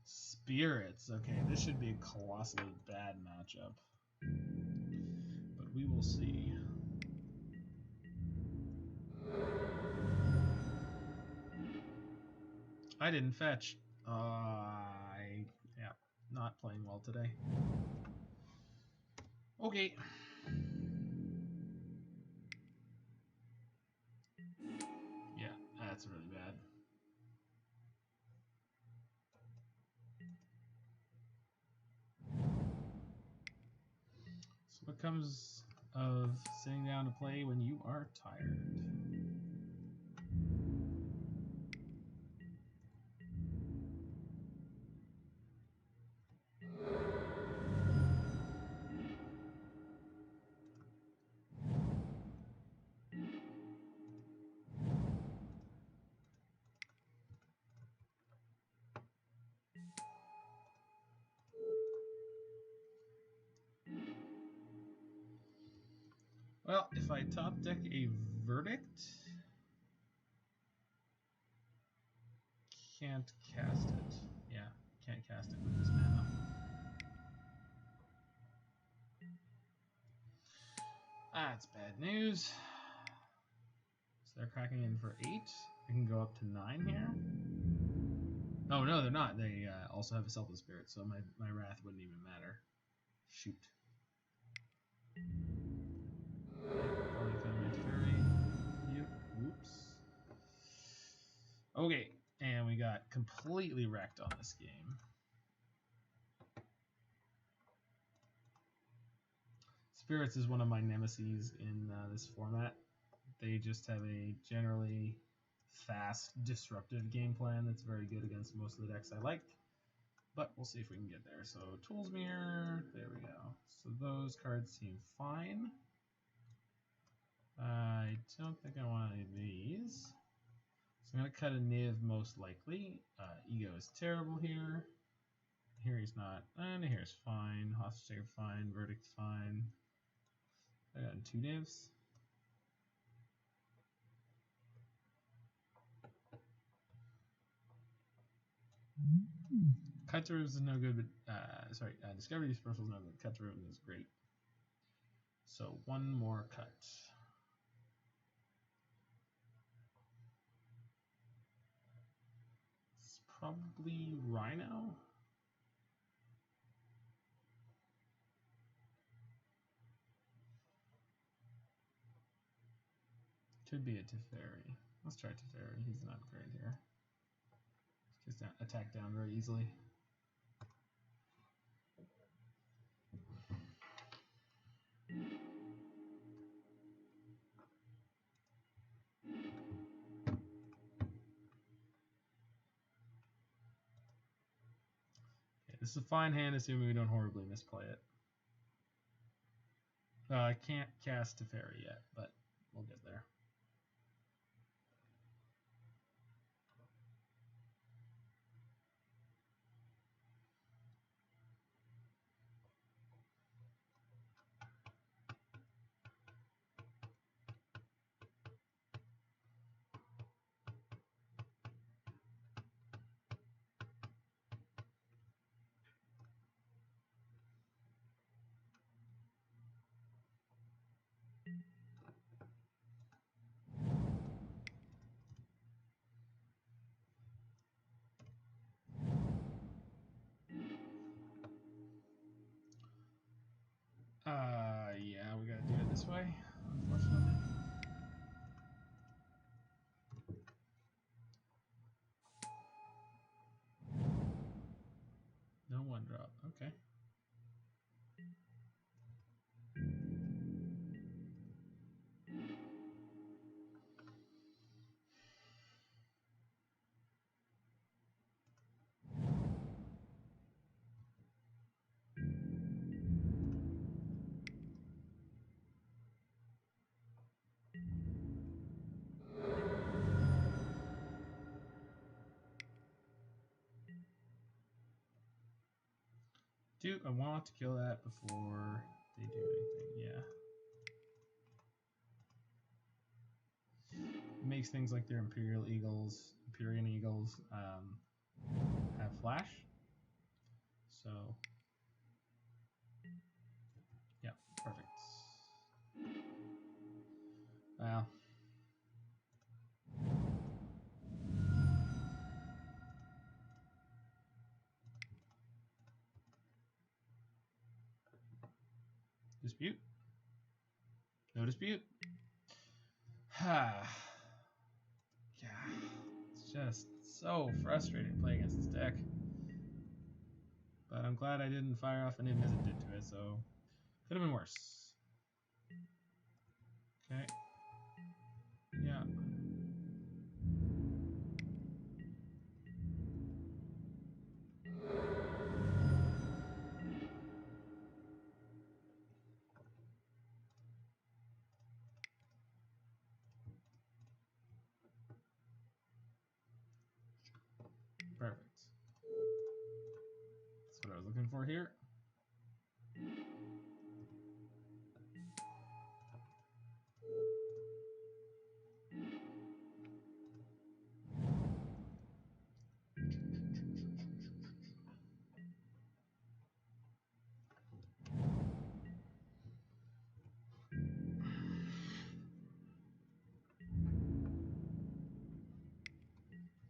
Spirits. Okay, this should be a colossally bad matchup, but we will see. I didn't fetch. Yeah, not playing well today. Okay. Yeah, that's really bad. So what comes of sitting down to play when you are tired? Well, if I top deck a Verdict, can't cast it. Yeah, can't cast it with this mana. That's bad news. So they're cracking in for 8. I can go up to 9 here. Oh, no, they're not. They also have a Selfless Spirit, so my Wrath wouldn't even matter. Shoot. Probably found my Teferi. Yep. Whoops. Okay, and we got completely wrecked on this game. Spirits is one of my nemesis in this format. They just have a generally fast, disruptive game plan that's very good against most of the decks I like. But we'll see if we can get there. So Tools Mirror, there we go. So those cards seem fine. I don't think I want any of these. So I'm going to cut a Niv most likely. Ego is terrible here. Nahiri's not. Nahiri's fine. Hostage fine. Verdict's fine. I got 2 nivs. Cut through is no good, but Discovery Dispersal is no good. Cut through is great. So 1 more cut. It's probably Rhino. Could be a Teferi. Let's try Teferi. He's not great here. Just attack down very easily. Okay, this is a fine hand, assuming we don't horribly misplay it. I can't cast Teferi yet, but we'll get there. Yeah, we gotta do it this way, unfortunately. No 1-drop, okay. I want to kill that before they do anything, yeah. It makes things like their Empyrean Eagles have flash. So, yeah, perfect. Well. Dispute? No dispute. Yeah, it's just so frustrating to play against this deck. But I'm glad I didn't fire off a Niv-Mizzet did to it, so could have been worse. Okay. Yeah. Perfect. That's what I was looking for here.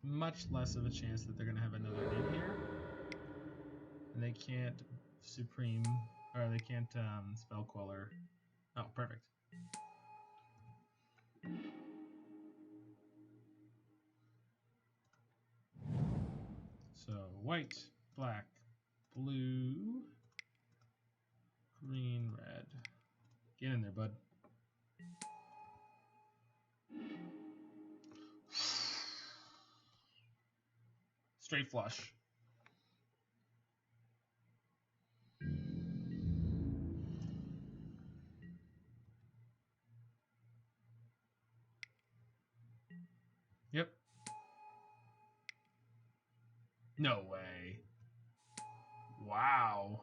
Much less of a chance that they're going to have another in here. And they can't Supreme, or they can't Spell Queller. Oh, perfect. So, white, black, blue, green, red. Get in there, bud. Straight flush. Yep. No way. Wow.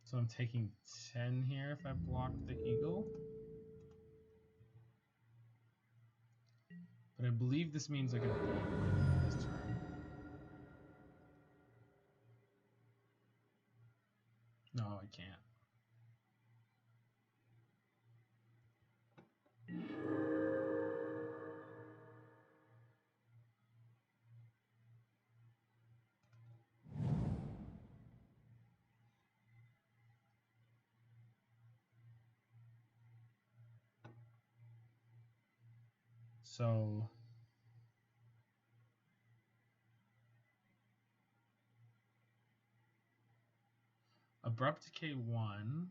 So I'm taking 10 here if I block the eagle. But I believe this means I can block this turn. No, I can't. So Abrupt Decay 1,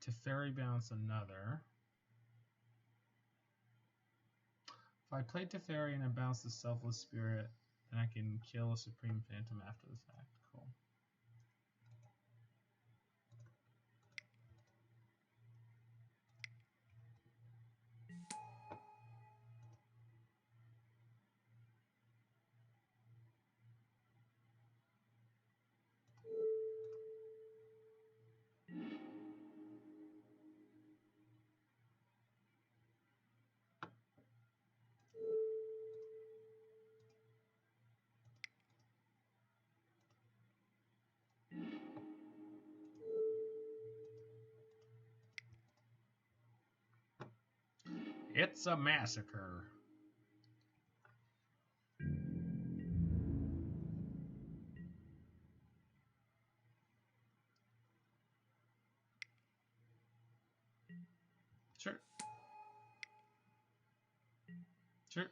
Teferi bounce another. If I play Teferi and I bounce the Selfless Spirit, then I can kill a Supreme Phantom after the fact. Cool. It's a massacre. Sure. Sure.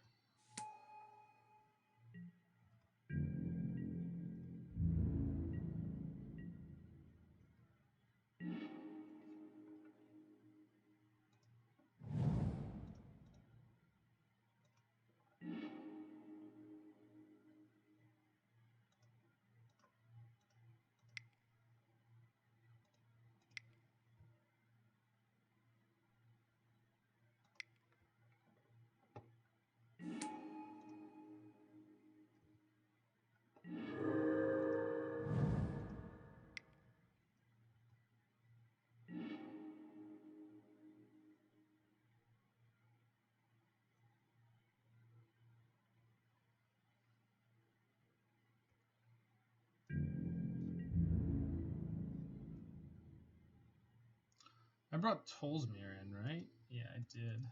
I brought Tolsmere in, right? Yeah, I did.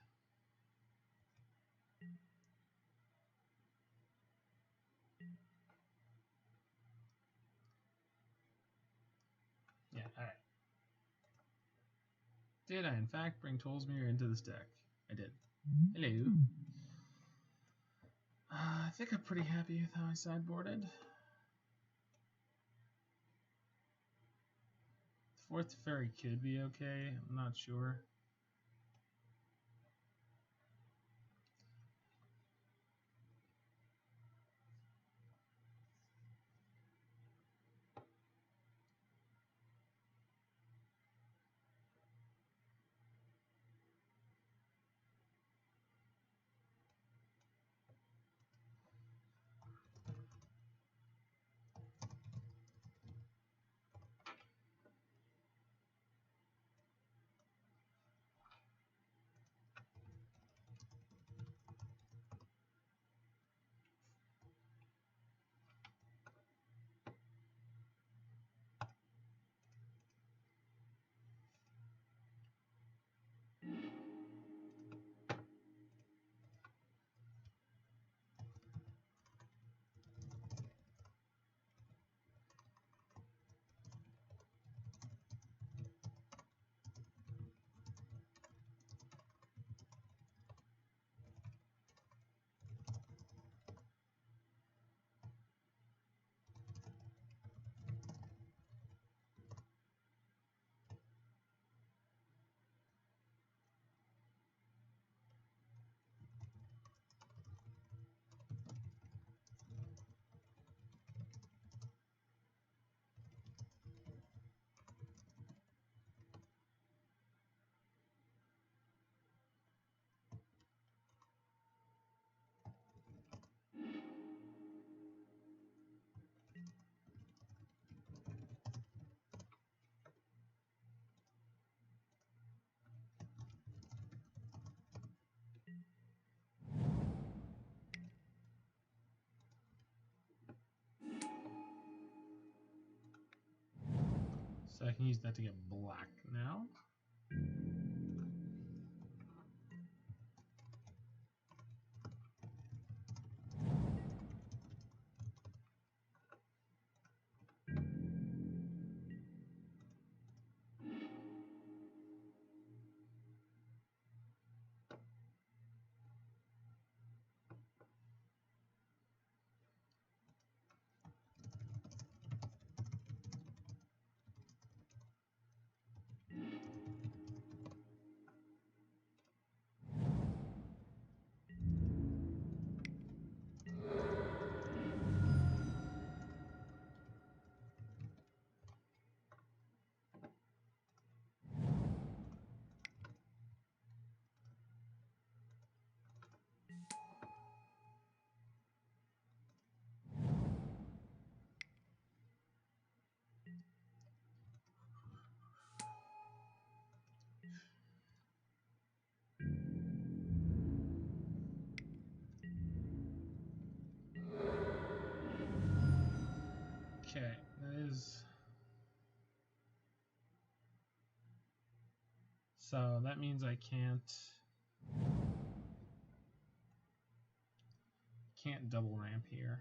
Yeah, alright. Did I, in fact, bring Tolsmere into this deck? I did. Hello. I think I'm pretty happy with how I sideboarded. Fourth Teferi could be okay. I'm not sure. So I can use that to get black now. Okay, that is... So that means I can't double ramp here.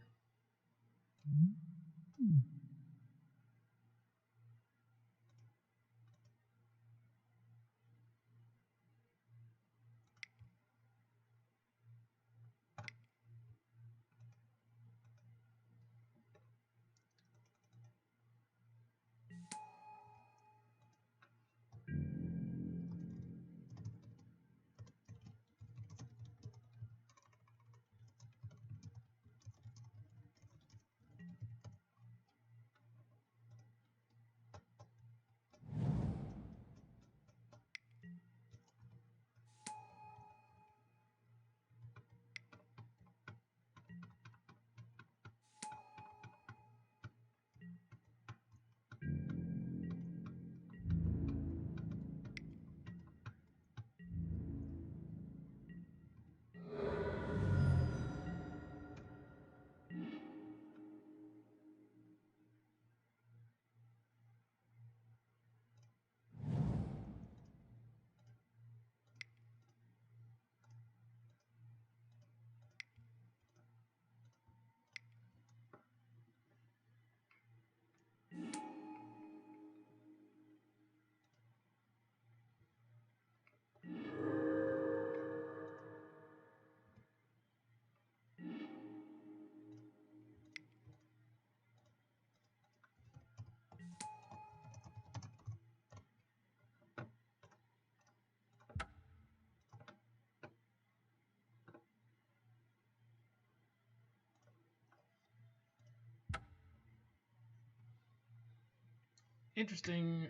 Interesting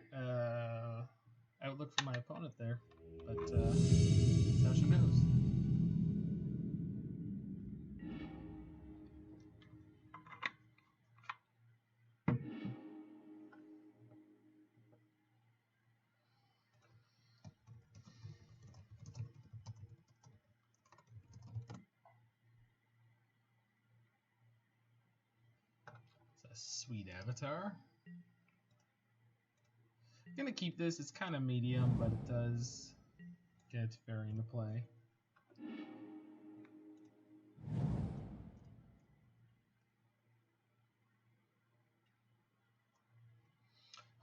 outlook for my opponent there, but that's how she goes. It's a sweet avatar. I'm gonna keep this. It's kind of medium, but it does get Teferi into play.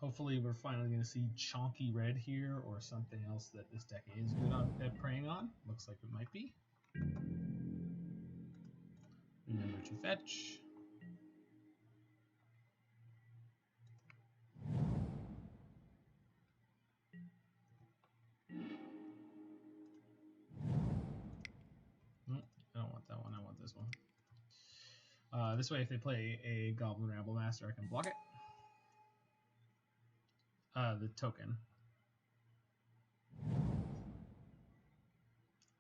Hopefully we're finally going to see chonky red here, or something else that this deck is good at preying on. Looks like it might be. Remember to fetch. Nope, I don't want that one, I want this one. This way if they play a Goblin Ramble Master, I can block it. The token.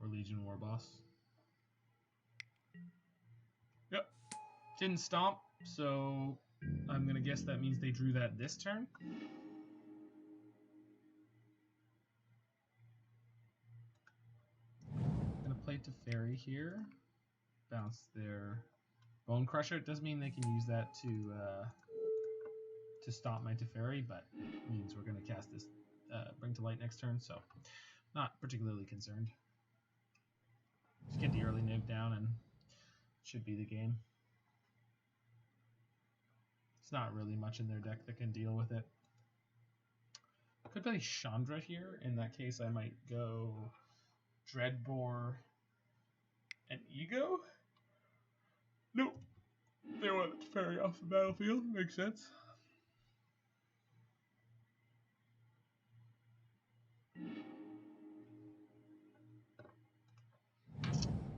Or Legion War Boss. Yep. Didn't stomp, so I'm gonna guess that means they drew that this turn. Gonna play Teferi here. Bounce their Bone Crusher. It does mean they can use that to to stop my Teferi, but it means we're going to cast this Bring to Light next turn, so not particularly concerned. Just get the early Niv down and should be the game. It's not really much in their deck that can deal with it. Could play Chandra here. In that case, I might go Dreadbore and Ego. Nope. They want Teferi off the battlefield. Makes sense.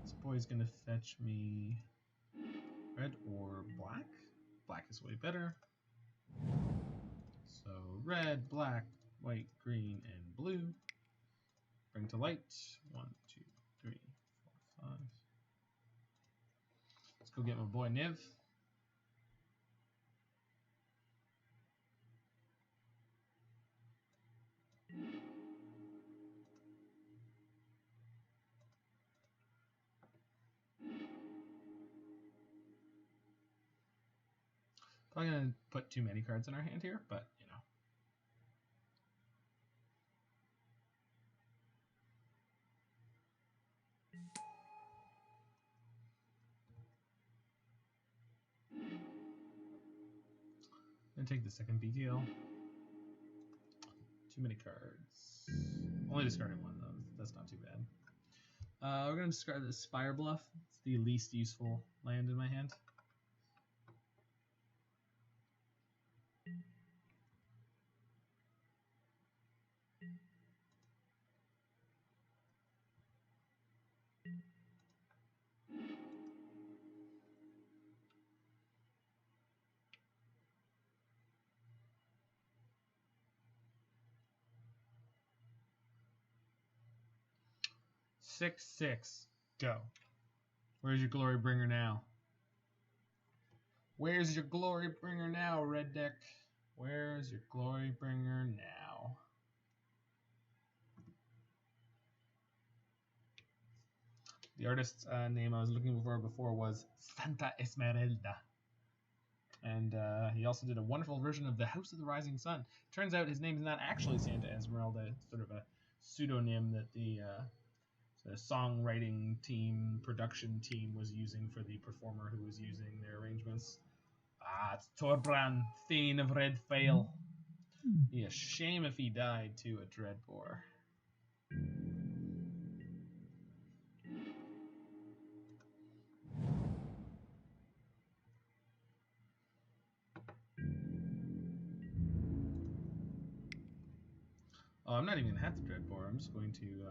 This boy's gonna fetch me red or black. Black is way better. So red, black, white, green, and blue. Bring to light. 1, 2, 3, 4, 5. Let's go get my boy Niv. Probably gonna put too many cards in our hand here, but you know. And take the second BTL. Too many cards. Only discarded one though. That's not too bad. We're gonna discard the Spirebluff. It's the least useful land in my hand. Six. Go. Where's your Glory Bringer now? Where's your Glory Bringer now, Red Deck? Where's your Glory Bringer now? The artist's name I was looking for before was Santa Esmeralda. And he also did a wonderful version of the House of the Rising Sun. Turns out his name is not actually Santa Esmeralda. It's sort of a pseudonym that the songwriting team, production team was using for the performer who was using their arrangements. It's Torbran, Thane of Red Fail. Be a shame if he died to a Dreadbore. Oh, I'm not even gonna have the Dreadbore. I'm just going to.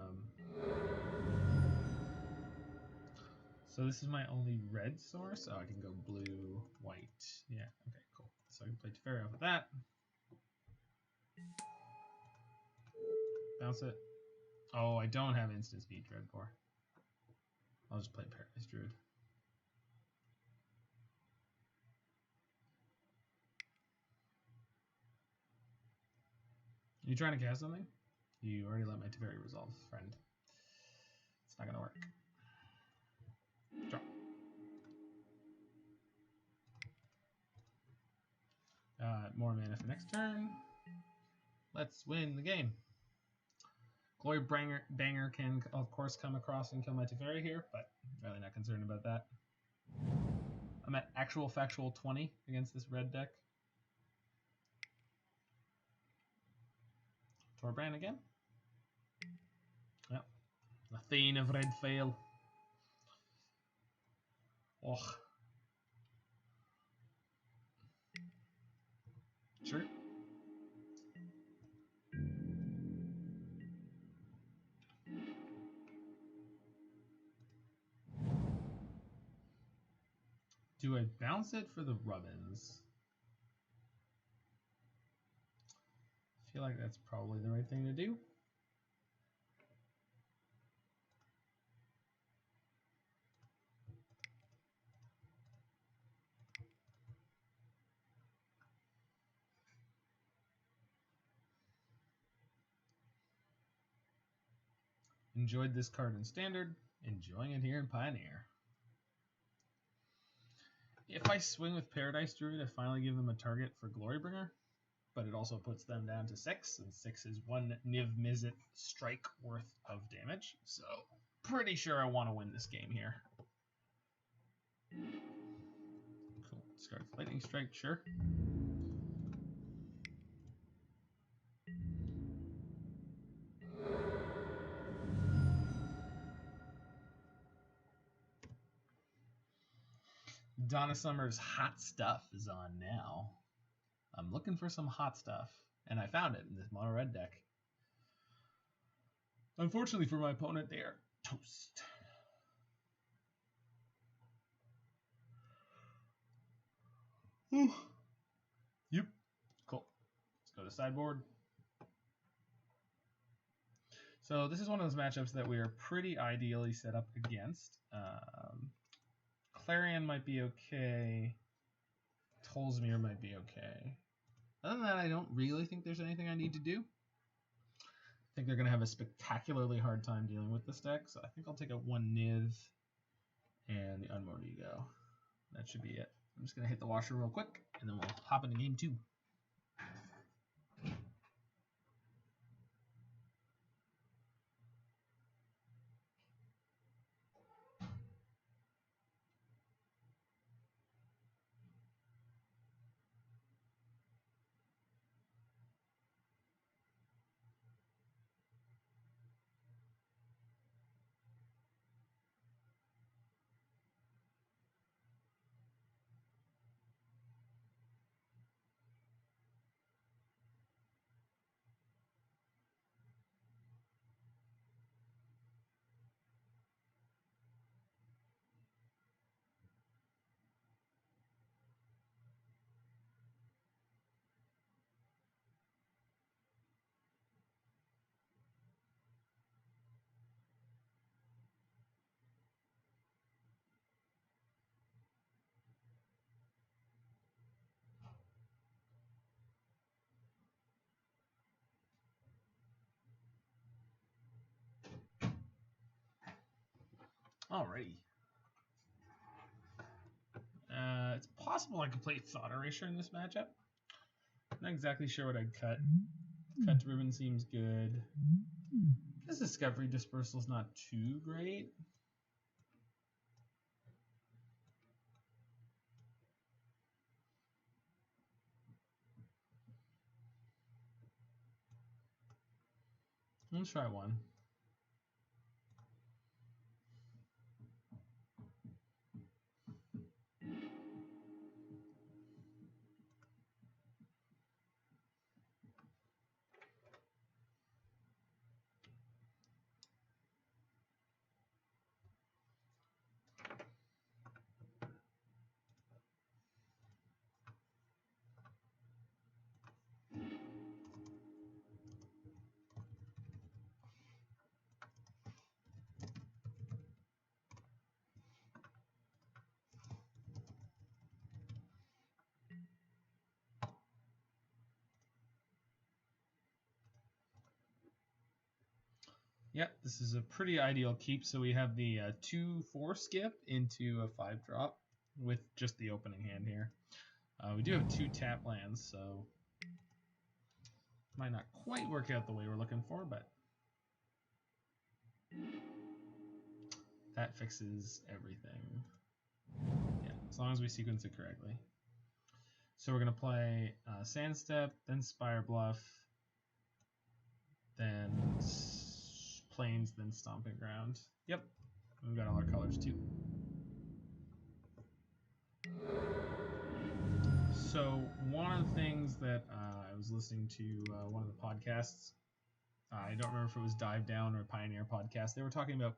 So this is my only red source. Oh, I can go blue, white. Yeah. Okay. Cool. So I can play Teferi off of that. Bounce it. Oh, I don't have instant speed Dreadbore. I'll just play Paradise Druid. You trying to cast something? You already let my Teferi resolve, friend. It's not gonna work. Draw. More mana for next turn. Let's win the game. Glory Banger can, of course, come across and kill my Teferi here, but I'm really not concerned about that. I'm at actual factual 20 against this red deck. Torbran again. Yep. The Thane of Red Fail. Oh. Sure. Do I bounce it for the Rubbins? I feel like that's probably the right thing to do. Enjoyed this card in Standard, enjoying it here in Pioneer. If I swing with Paradise Druid, I finally give them a target for Glorybringer. but it also puts them down to 6, and 6 is 1 Niv-Mizzet strike worth of damage. So pretty sure I want to win this game here. Cool. Discard Lightning Strike, sure. Donna Summer's Hot Stuff is on now. I'm looking for some hot stuff, and I found it in this mono red deck. Unfortunately for my opponent, they are toast. Yep. Cool. Let's go to sideboard. So this is one of those matchups that we are pretty ideally set up against. Clarion might be okay. Tolsmere might be okay. Other than that, I don't really think there's anything I need to do. I think they're going to have a spectacularly hard time dealing with this deck, so I think I'll take a 1 Niv and the Unmoored Ego. That should be it. I'm just going to hit the washer real quick, and then we'll hop into game 2. Alrighty. It's possible I could play Thought Erasure in this matchup. Not exactly sure what I'd cut. Cut to Ribbon seems good. I guess Discovery Dispersal is not too great. Let's try one. Yep, this is a pretty ideal keep. So we have the 2/4 skip into a 5-drop with just the opening hand here. We do have 2 tap lands, so might not quite work out the way we're looking for, but that fixes everything. Yeah, as long as we sequence it correctly. So we're going to play Sandsteppe, then Spirebluff, then Plains, then Stomping Ground. Yep, we've got all our colors too. So one of the things that I was listening to one of the podcasts, I don't remember if it was Dive Down or Pioneer podcast, they were talking about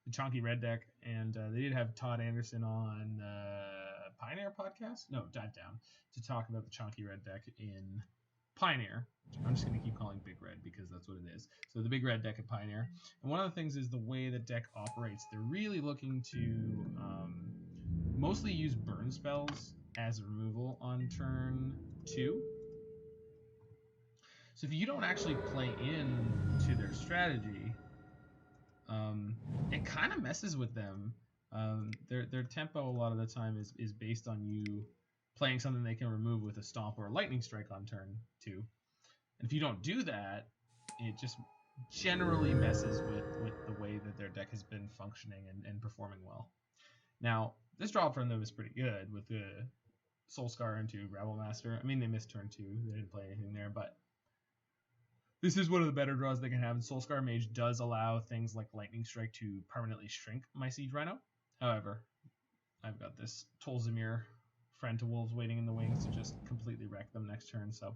the Chonky Red deck, and they did have Todd Anderson on Pioneer podcast? No, Dive Down, to talk about the Chonky Red deck in Pioneer. I'm just going to keep calling Big Red because that's what it is. So the Big Red deck at Pioneer. And one of the things is the way the deck operates. They're really looking to mostly use burn spells as removal on turn 2. So if you don't actually play into their strategy, it kind of messes with them. Their tempo a lot of the time is based on you playing something they can remove with a Stomp or a Lightning Strike on turn 2. And if you don't do that, it just generally messes with the way that their deck has been functioning and performing well. Now, this draw from them is pretty good with the Soulscar into Rabble Master. I mean, they missed turn 2. They didn't play anything there, but this is one of the better draws they can have. And Soulscar Mage does allow things like Lightning Strike to permanently shrink my Siege Rhino. However, I've got this Tolzimir Friend to Wolves waiting in the wings to just completely wreck them next turn, so...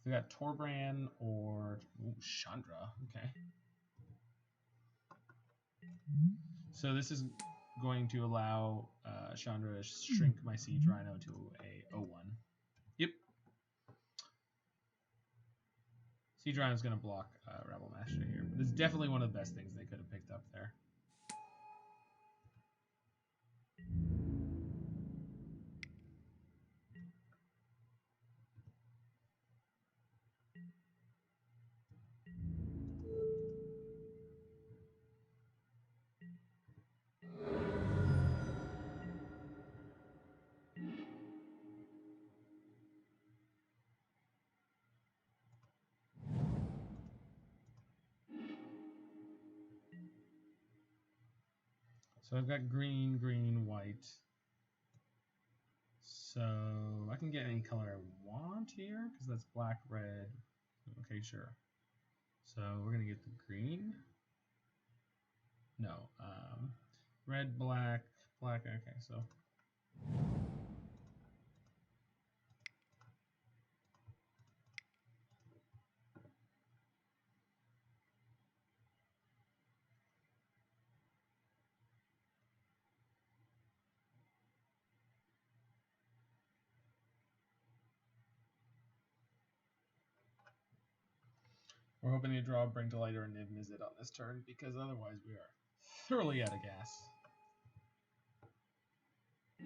We got Torbran or Chandra. Okay. So this is going to allow Chandra to shrink my Siege Rhino to a 0-1. Yep. Siege Rhino is going to block Rebel Master here. This is definitely one of the best things they could have picked up there. So I've got green, green, white. So I can get any color I want here, because that's black, red. Okay, sure. So we're going to get the green. No. Red, black, black. Okay, so. We're hoping to draw Bring to Light or Niv Mizzet on this turn, because otherwise we are thoroughly out of gas. I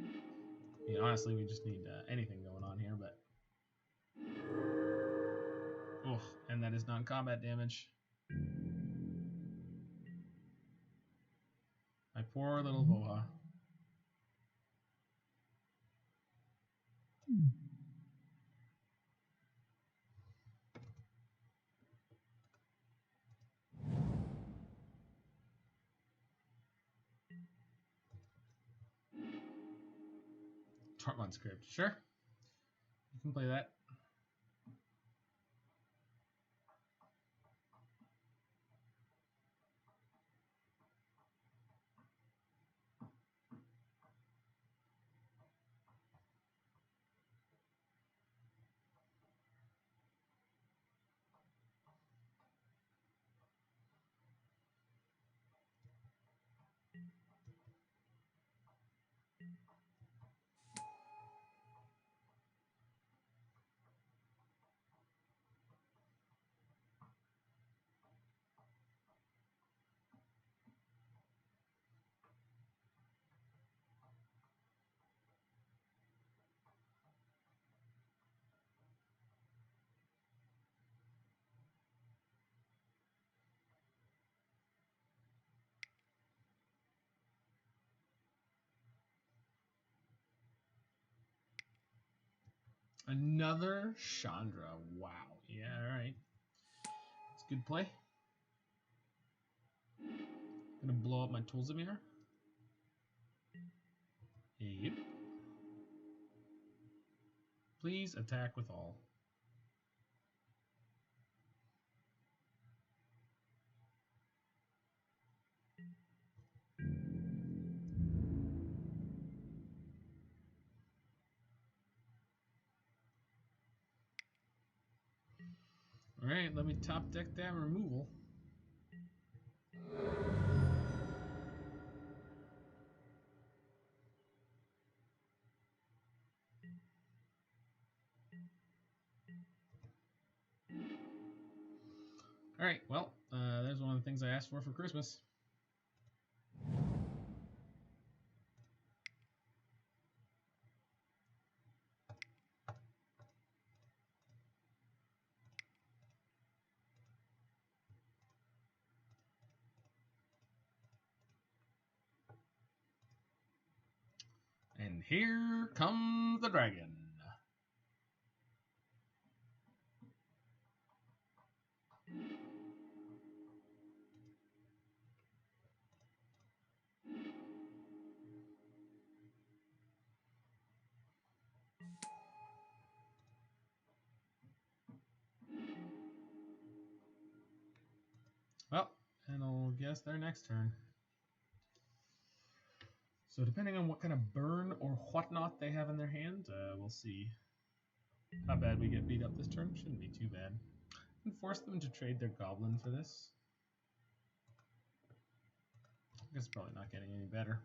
mean, honestly, we just need anything going on here, but... Oh, and that is non-combat damage. My poor little Voha. Tormund script, sure. You can play that. Another Chandra. Wow. Yeah, alright. It's a good play. Gonna blow up my Tolzimir. Yep. Please attack with all. Alright, let me top deck that removal. Alright, well, there's one of the things I asked for Christmas. here comes the dragon. Well, and I'll guess their next turn. So depending on what kind of burn or whatnot they have in their hand, we'll see how bad we get beat up this turn. Shouldn't be too bad. And force them to trade their goblin for this. I guess it's probably not getting any better.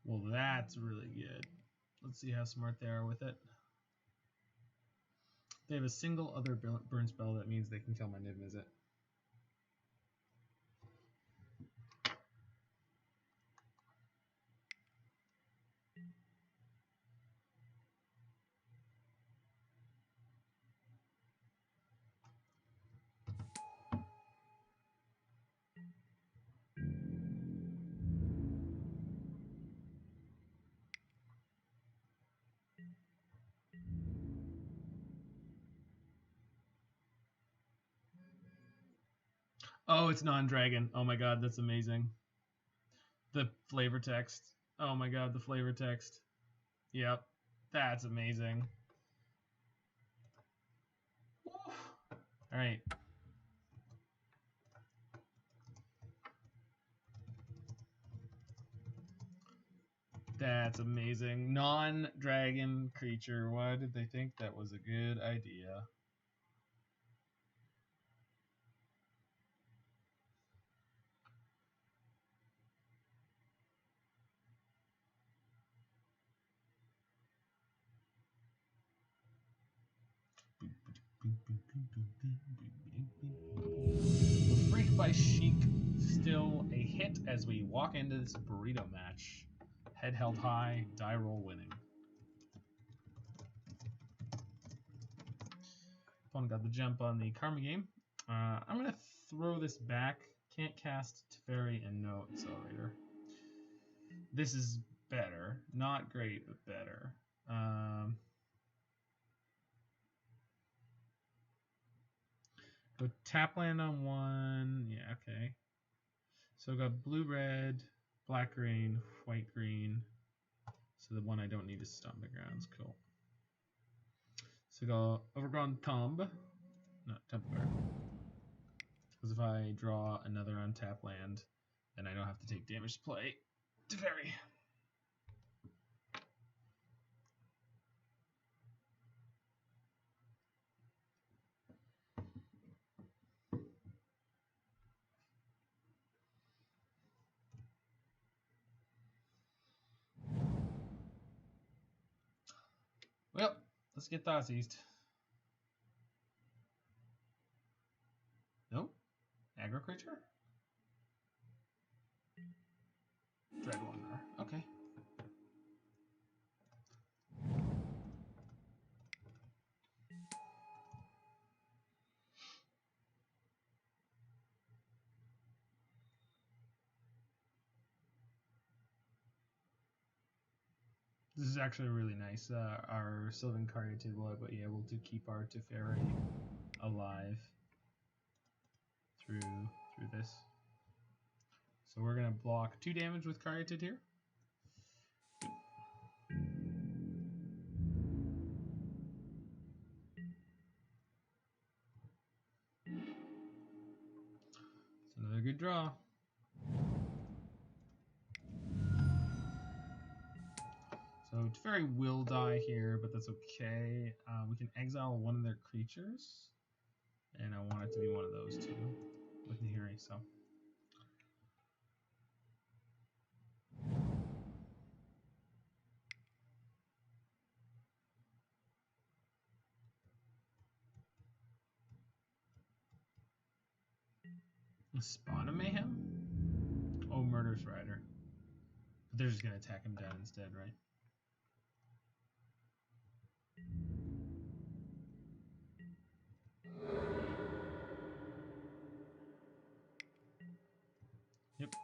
Well, that's really good. Let's see how smart they are with it. They have a single other burn spell that means they can kill my Niv-Mizzet. Oh, it's non-dragon. Oh my god, that's amazing. The flavor text. Oh my god, the flavor text. Yep, that's amazing. All right. That's amazing. Non-dragon creature. Why did they think that was a good idea? The Freak by Chic still a hit as we walk into this burrito match. Head held high, die roll winning. Opponent got the jump on the Karma game. I'm going to throw this back. Can't cast Teferi and no Accelerator. This is better. Not great, but better. Go tap land on one. Yeah, okay. So I got blue, red, black, green, white, green. So the one I don't need is Stomping Grounds. Cool. So go Overgrown Tomb. No, Temple Guard. Because if I draw another untap land, then I don't have to take damage to play Teferi. Well, let's get Thoughtseize. Nope. Aggro creature? Dreadbore. Okay. This is actually really nice. Our Sylvan Caryatid will be able to keep our Teferi alive through this. So we're gonna block 2 damage with Caryatid here. It's another good draw. So Teferi will die here, but that's okay. We can exile one of their creatures, and I want it to be one of those two with Nahiri. So Spawn of Mayhem. Oh, Murderous Rider. But they're just gonna attack him down instead, right? Yep.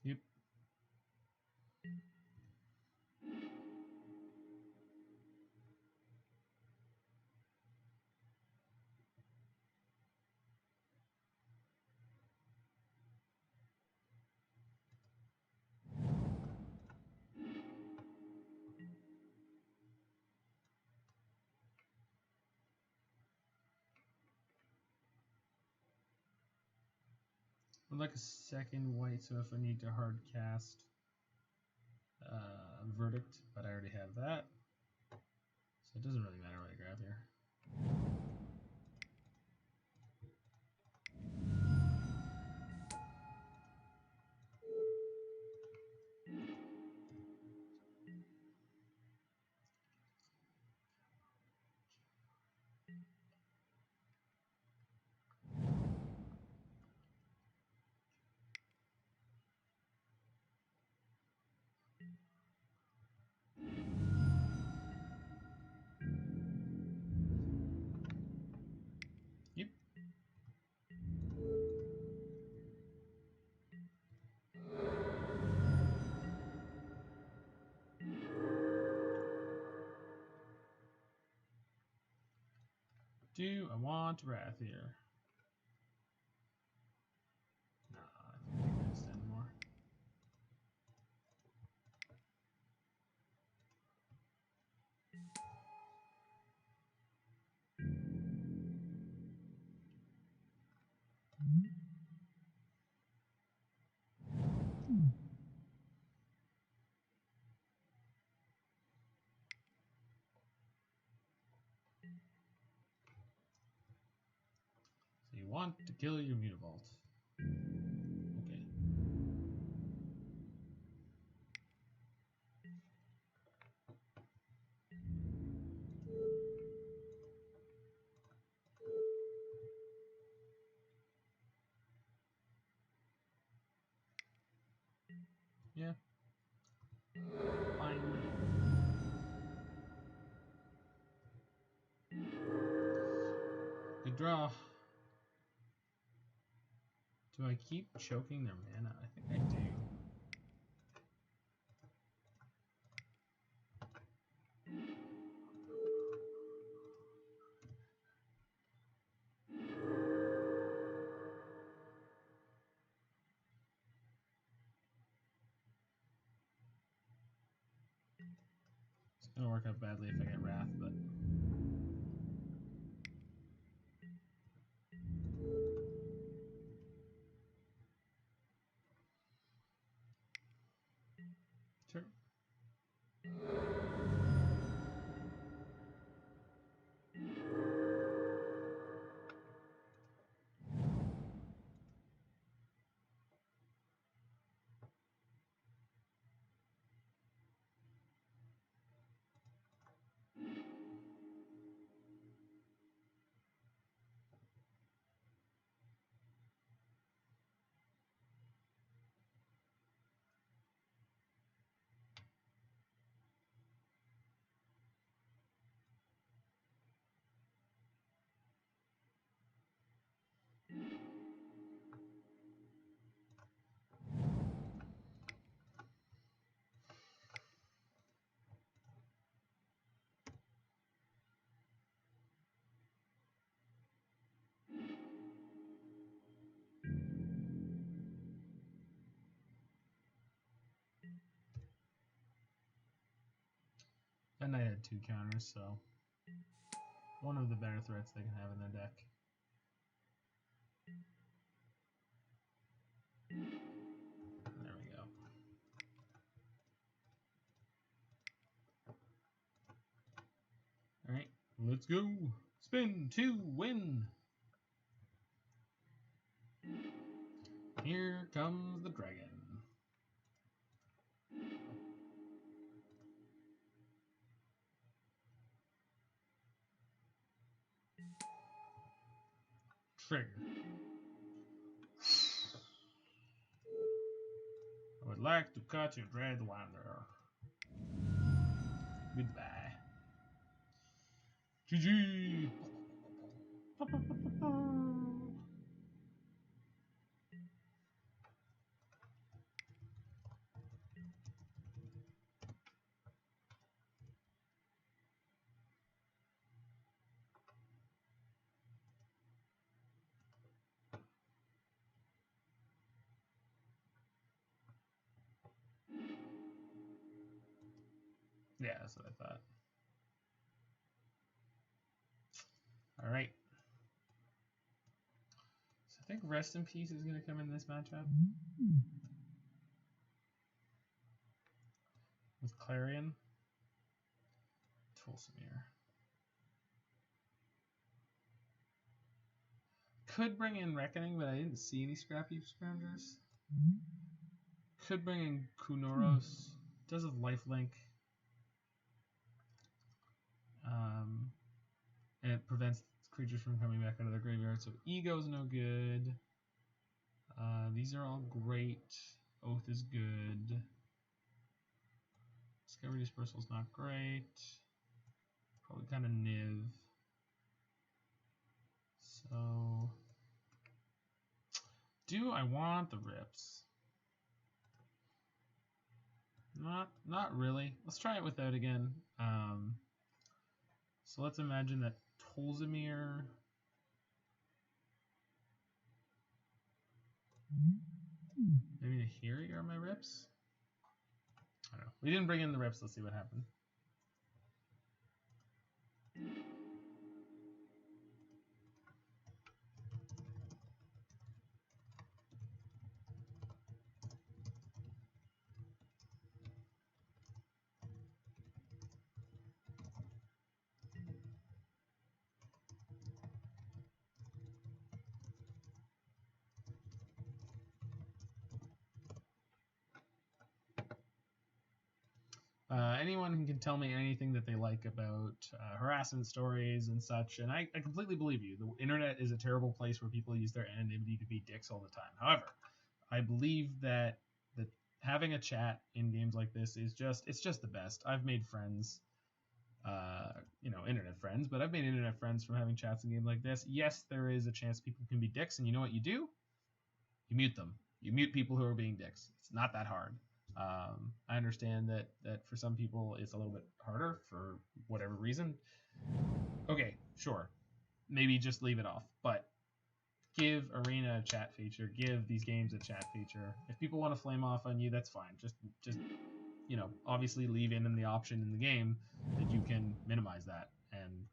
Yep. I'd like a second white, so if I need to hard cast Verdict, but I already have that. So it doesn't really matter what I grab here. Yep. Do I want Wrath here? Nah, I think I can extend more. So you want to kill your Mutavault. Okay. Yeah. Fine. Good draw. Do I keep choking their mana? I think I do. It's gonna work out badly if I get Wrath, but sure. And I had 2 counters, so one of the better threats they can have in their deck. There we go. Let's go. Spin 2, win. Here comes the dragon. Trigger. I would like to cut your dread wanderer. Goodbye. GG. Yeah, that's what I thought. All right. So I think Rest in Peace is going to come in this matchup. With Clarion. Tulsimir. Could bring in Reckoning, but I didn't see any Scrappy Scroungers. Could bring in Kunoros. Does have lifelink. And it prevents creatures from coming back out of their graveyard. So Ego's no good. These are all great. Oath is good. Discovery Dispersal is not great. Probably kind of Niv. So, do I want the Rips? Not really. Let's try it without again. So let's imagine that Tulsimir. Maybe Nahiri are my Rips? I don't know. We didn't bring in the Rips. Let's see what happened. Anyone who can tell me anything that they like about harassment stories and such, and I completely believe you. The internet is a terrible place where people use their anonymity to be dicks all the time. However, I believe that having a chat in games like this is just the best. I've made friends, internet friends, but I've made internet friends from having chats in a game like this. Yes, there is a chance people can be dicks, and you know what you do? You mute them. You mute people who are being dicks. It's not that hard. I understand that for some people it's a little bit harder for whatever reason. Okay, sure. Maybe just leave it off. But give Arena a chat feature. Give these games a chat feature. If people want to flame off on you, that's fine. Just obviously leave in the option in the game that you can minimize that. And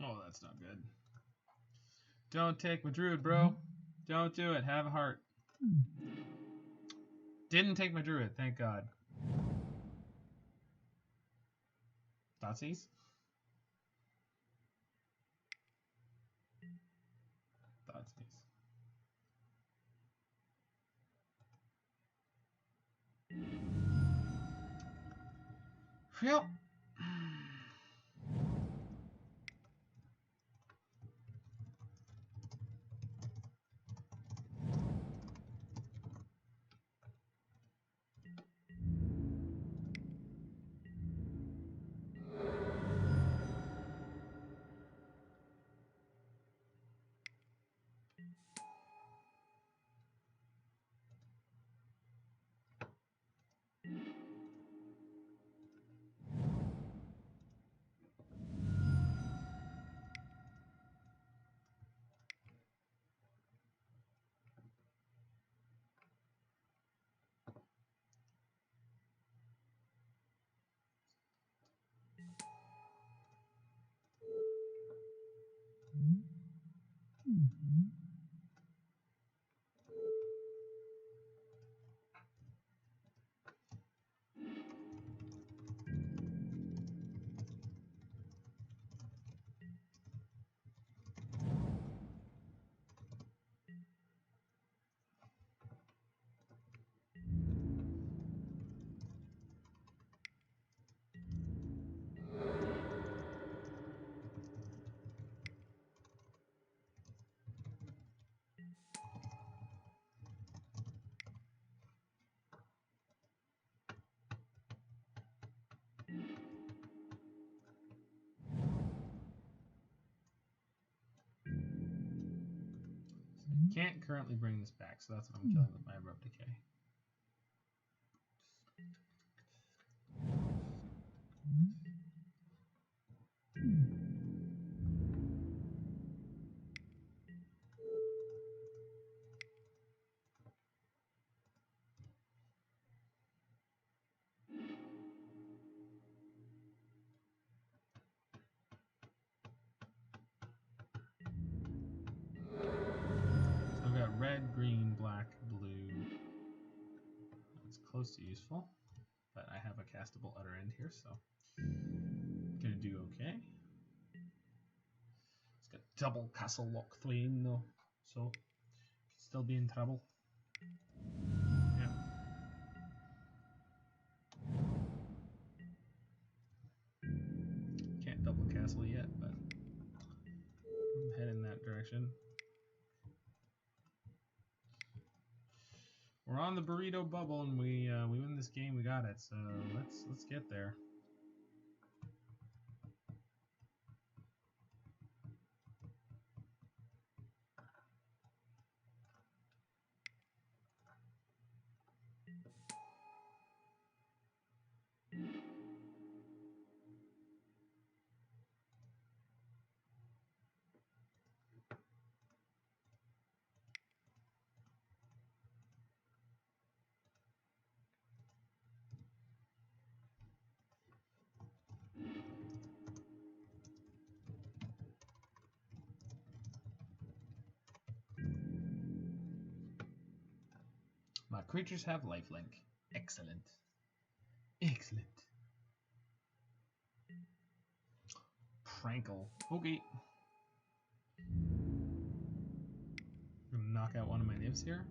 oh, that's not good. Don't take my Druid, bro. Don't do it. Have a heart. Didn't take my Druid, thank God. Thoughtseize? Thoughtseize. Yep. Can't currently bring this back, so that's what I'm killing with my Abrupt Decay. Red, green, black, blue. It's close to useful, but I have a castable Utter End here, so gonna do okay. It's got double Castle Lock Thwain though, so still be in trouble. Yeah. Can't double castle yet, but I'm heading that direction. We're on the burrito bubble, and we win this game. We got it. So let's get there. My creatures have lifelink. Excellent. Excellent. Prankle. Okay. I'm gonna knock out one of my nibs here.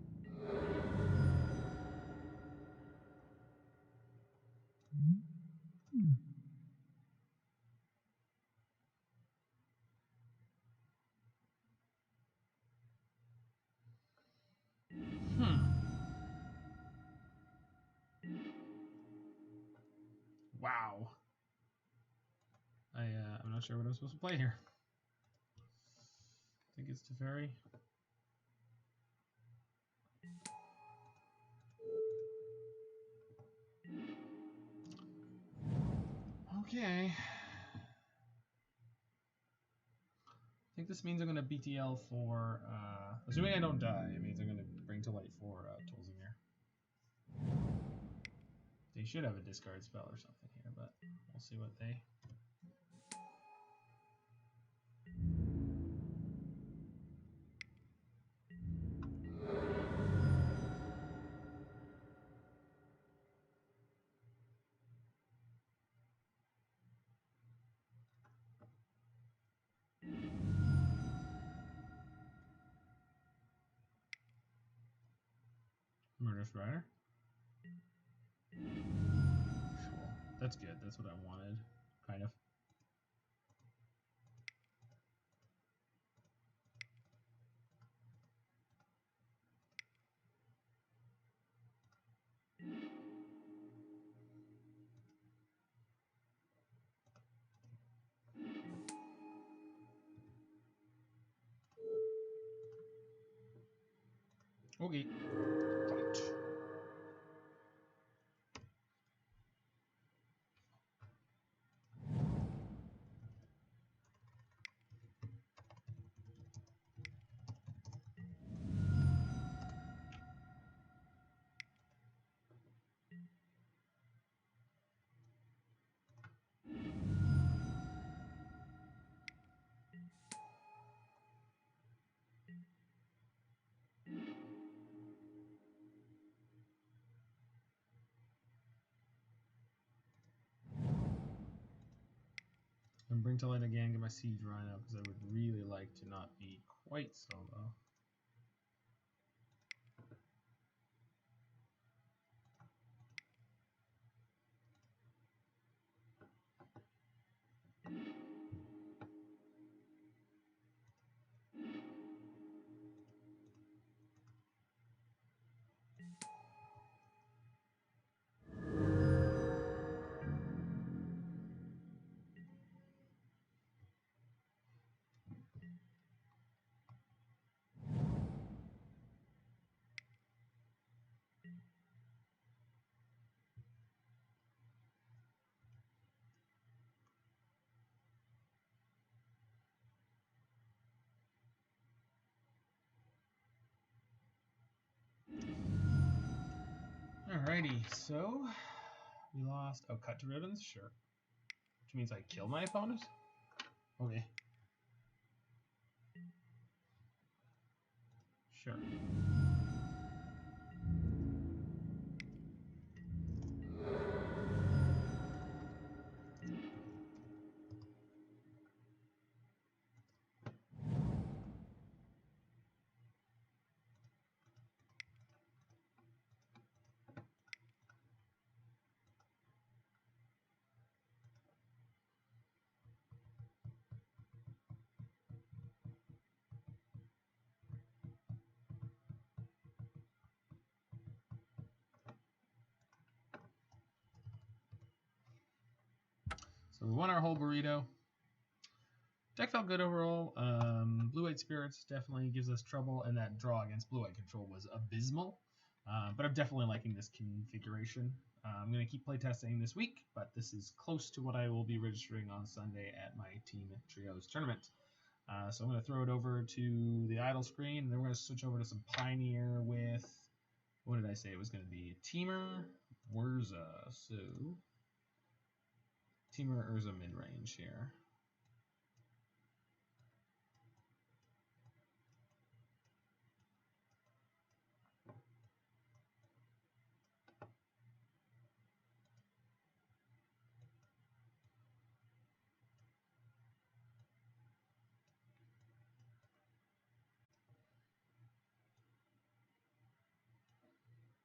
Wow. I'm not sure what I'm supposed to play here. I think it's Teferi. Okay. I think this means I'm going to BTL for, assuming I don't die, it means I'm going to bring to light for Tolzinger. They should have a discard spell or something here, but we'll see what they... Murderous Rider. Cool. That's good. That's what I wanted, kind of. Okay. Fight. And bring to light again, get my Siege Rhino, because I would really like to not be quite solo. Alrighty, so we lost. Oh, cut to ribbons? Sure. Which means I kill my opponent? Okay. Sure. So we won our whole burrito. Deck felt good overall. Blue-White Spirits definitely gives us trouble, and that draw against Blue-White control was abysmal. But I'm definitely liking this configuration. I'm going to keep playtesting this week, but this is close to what I will be registering on Sunday at my Team Trios tournament. So I'm going to throw it over to the idle screen, and then we're going to switch over to some Pioneer with, what did I say it was going to be? Teamer, Urza. So Teamer, Urza mid-range here.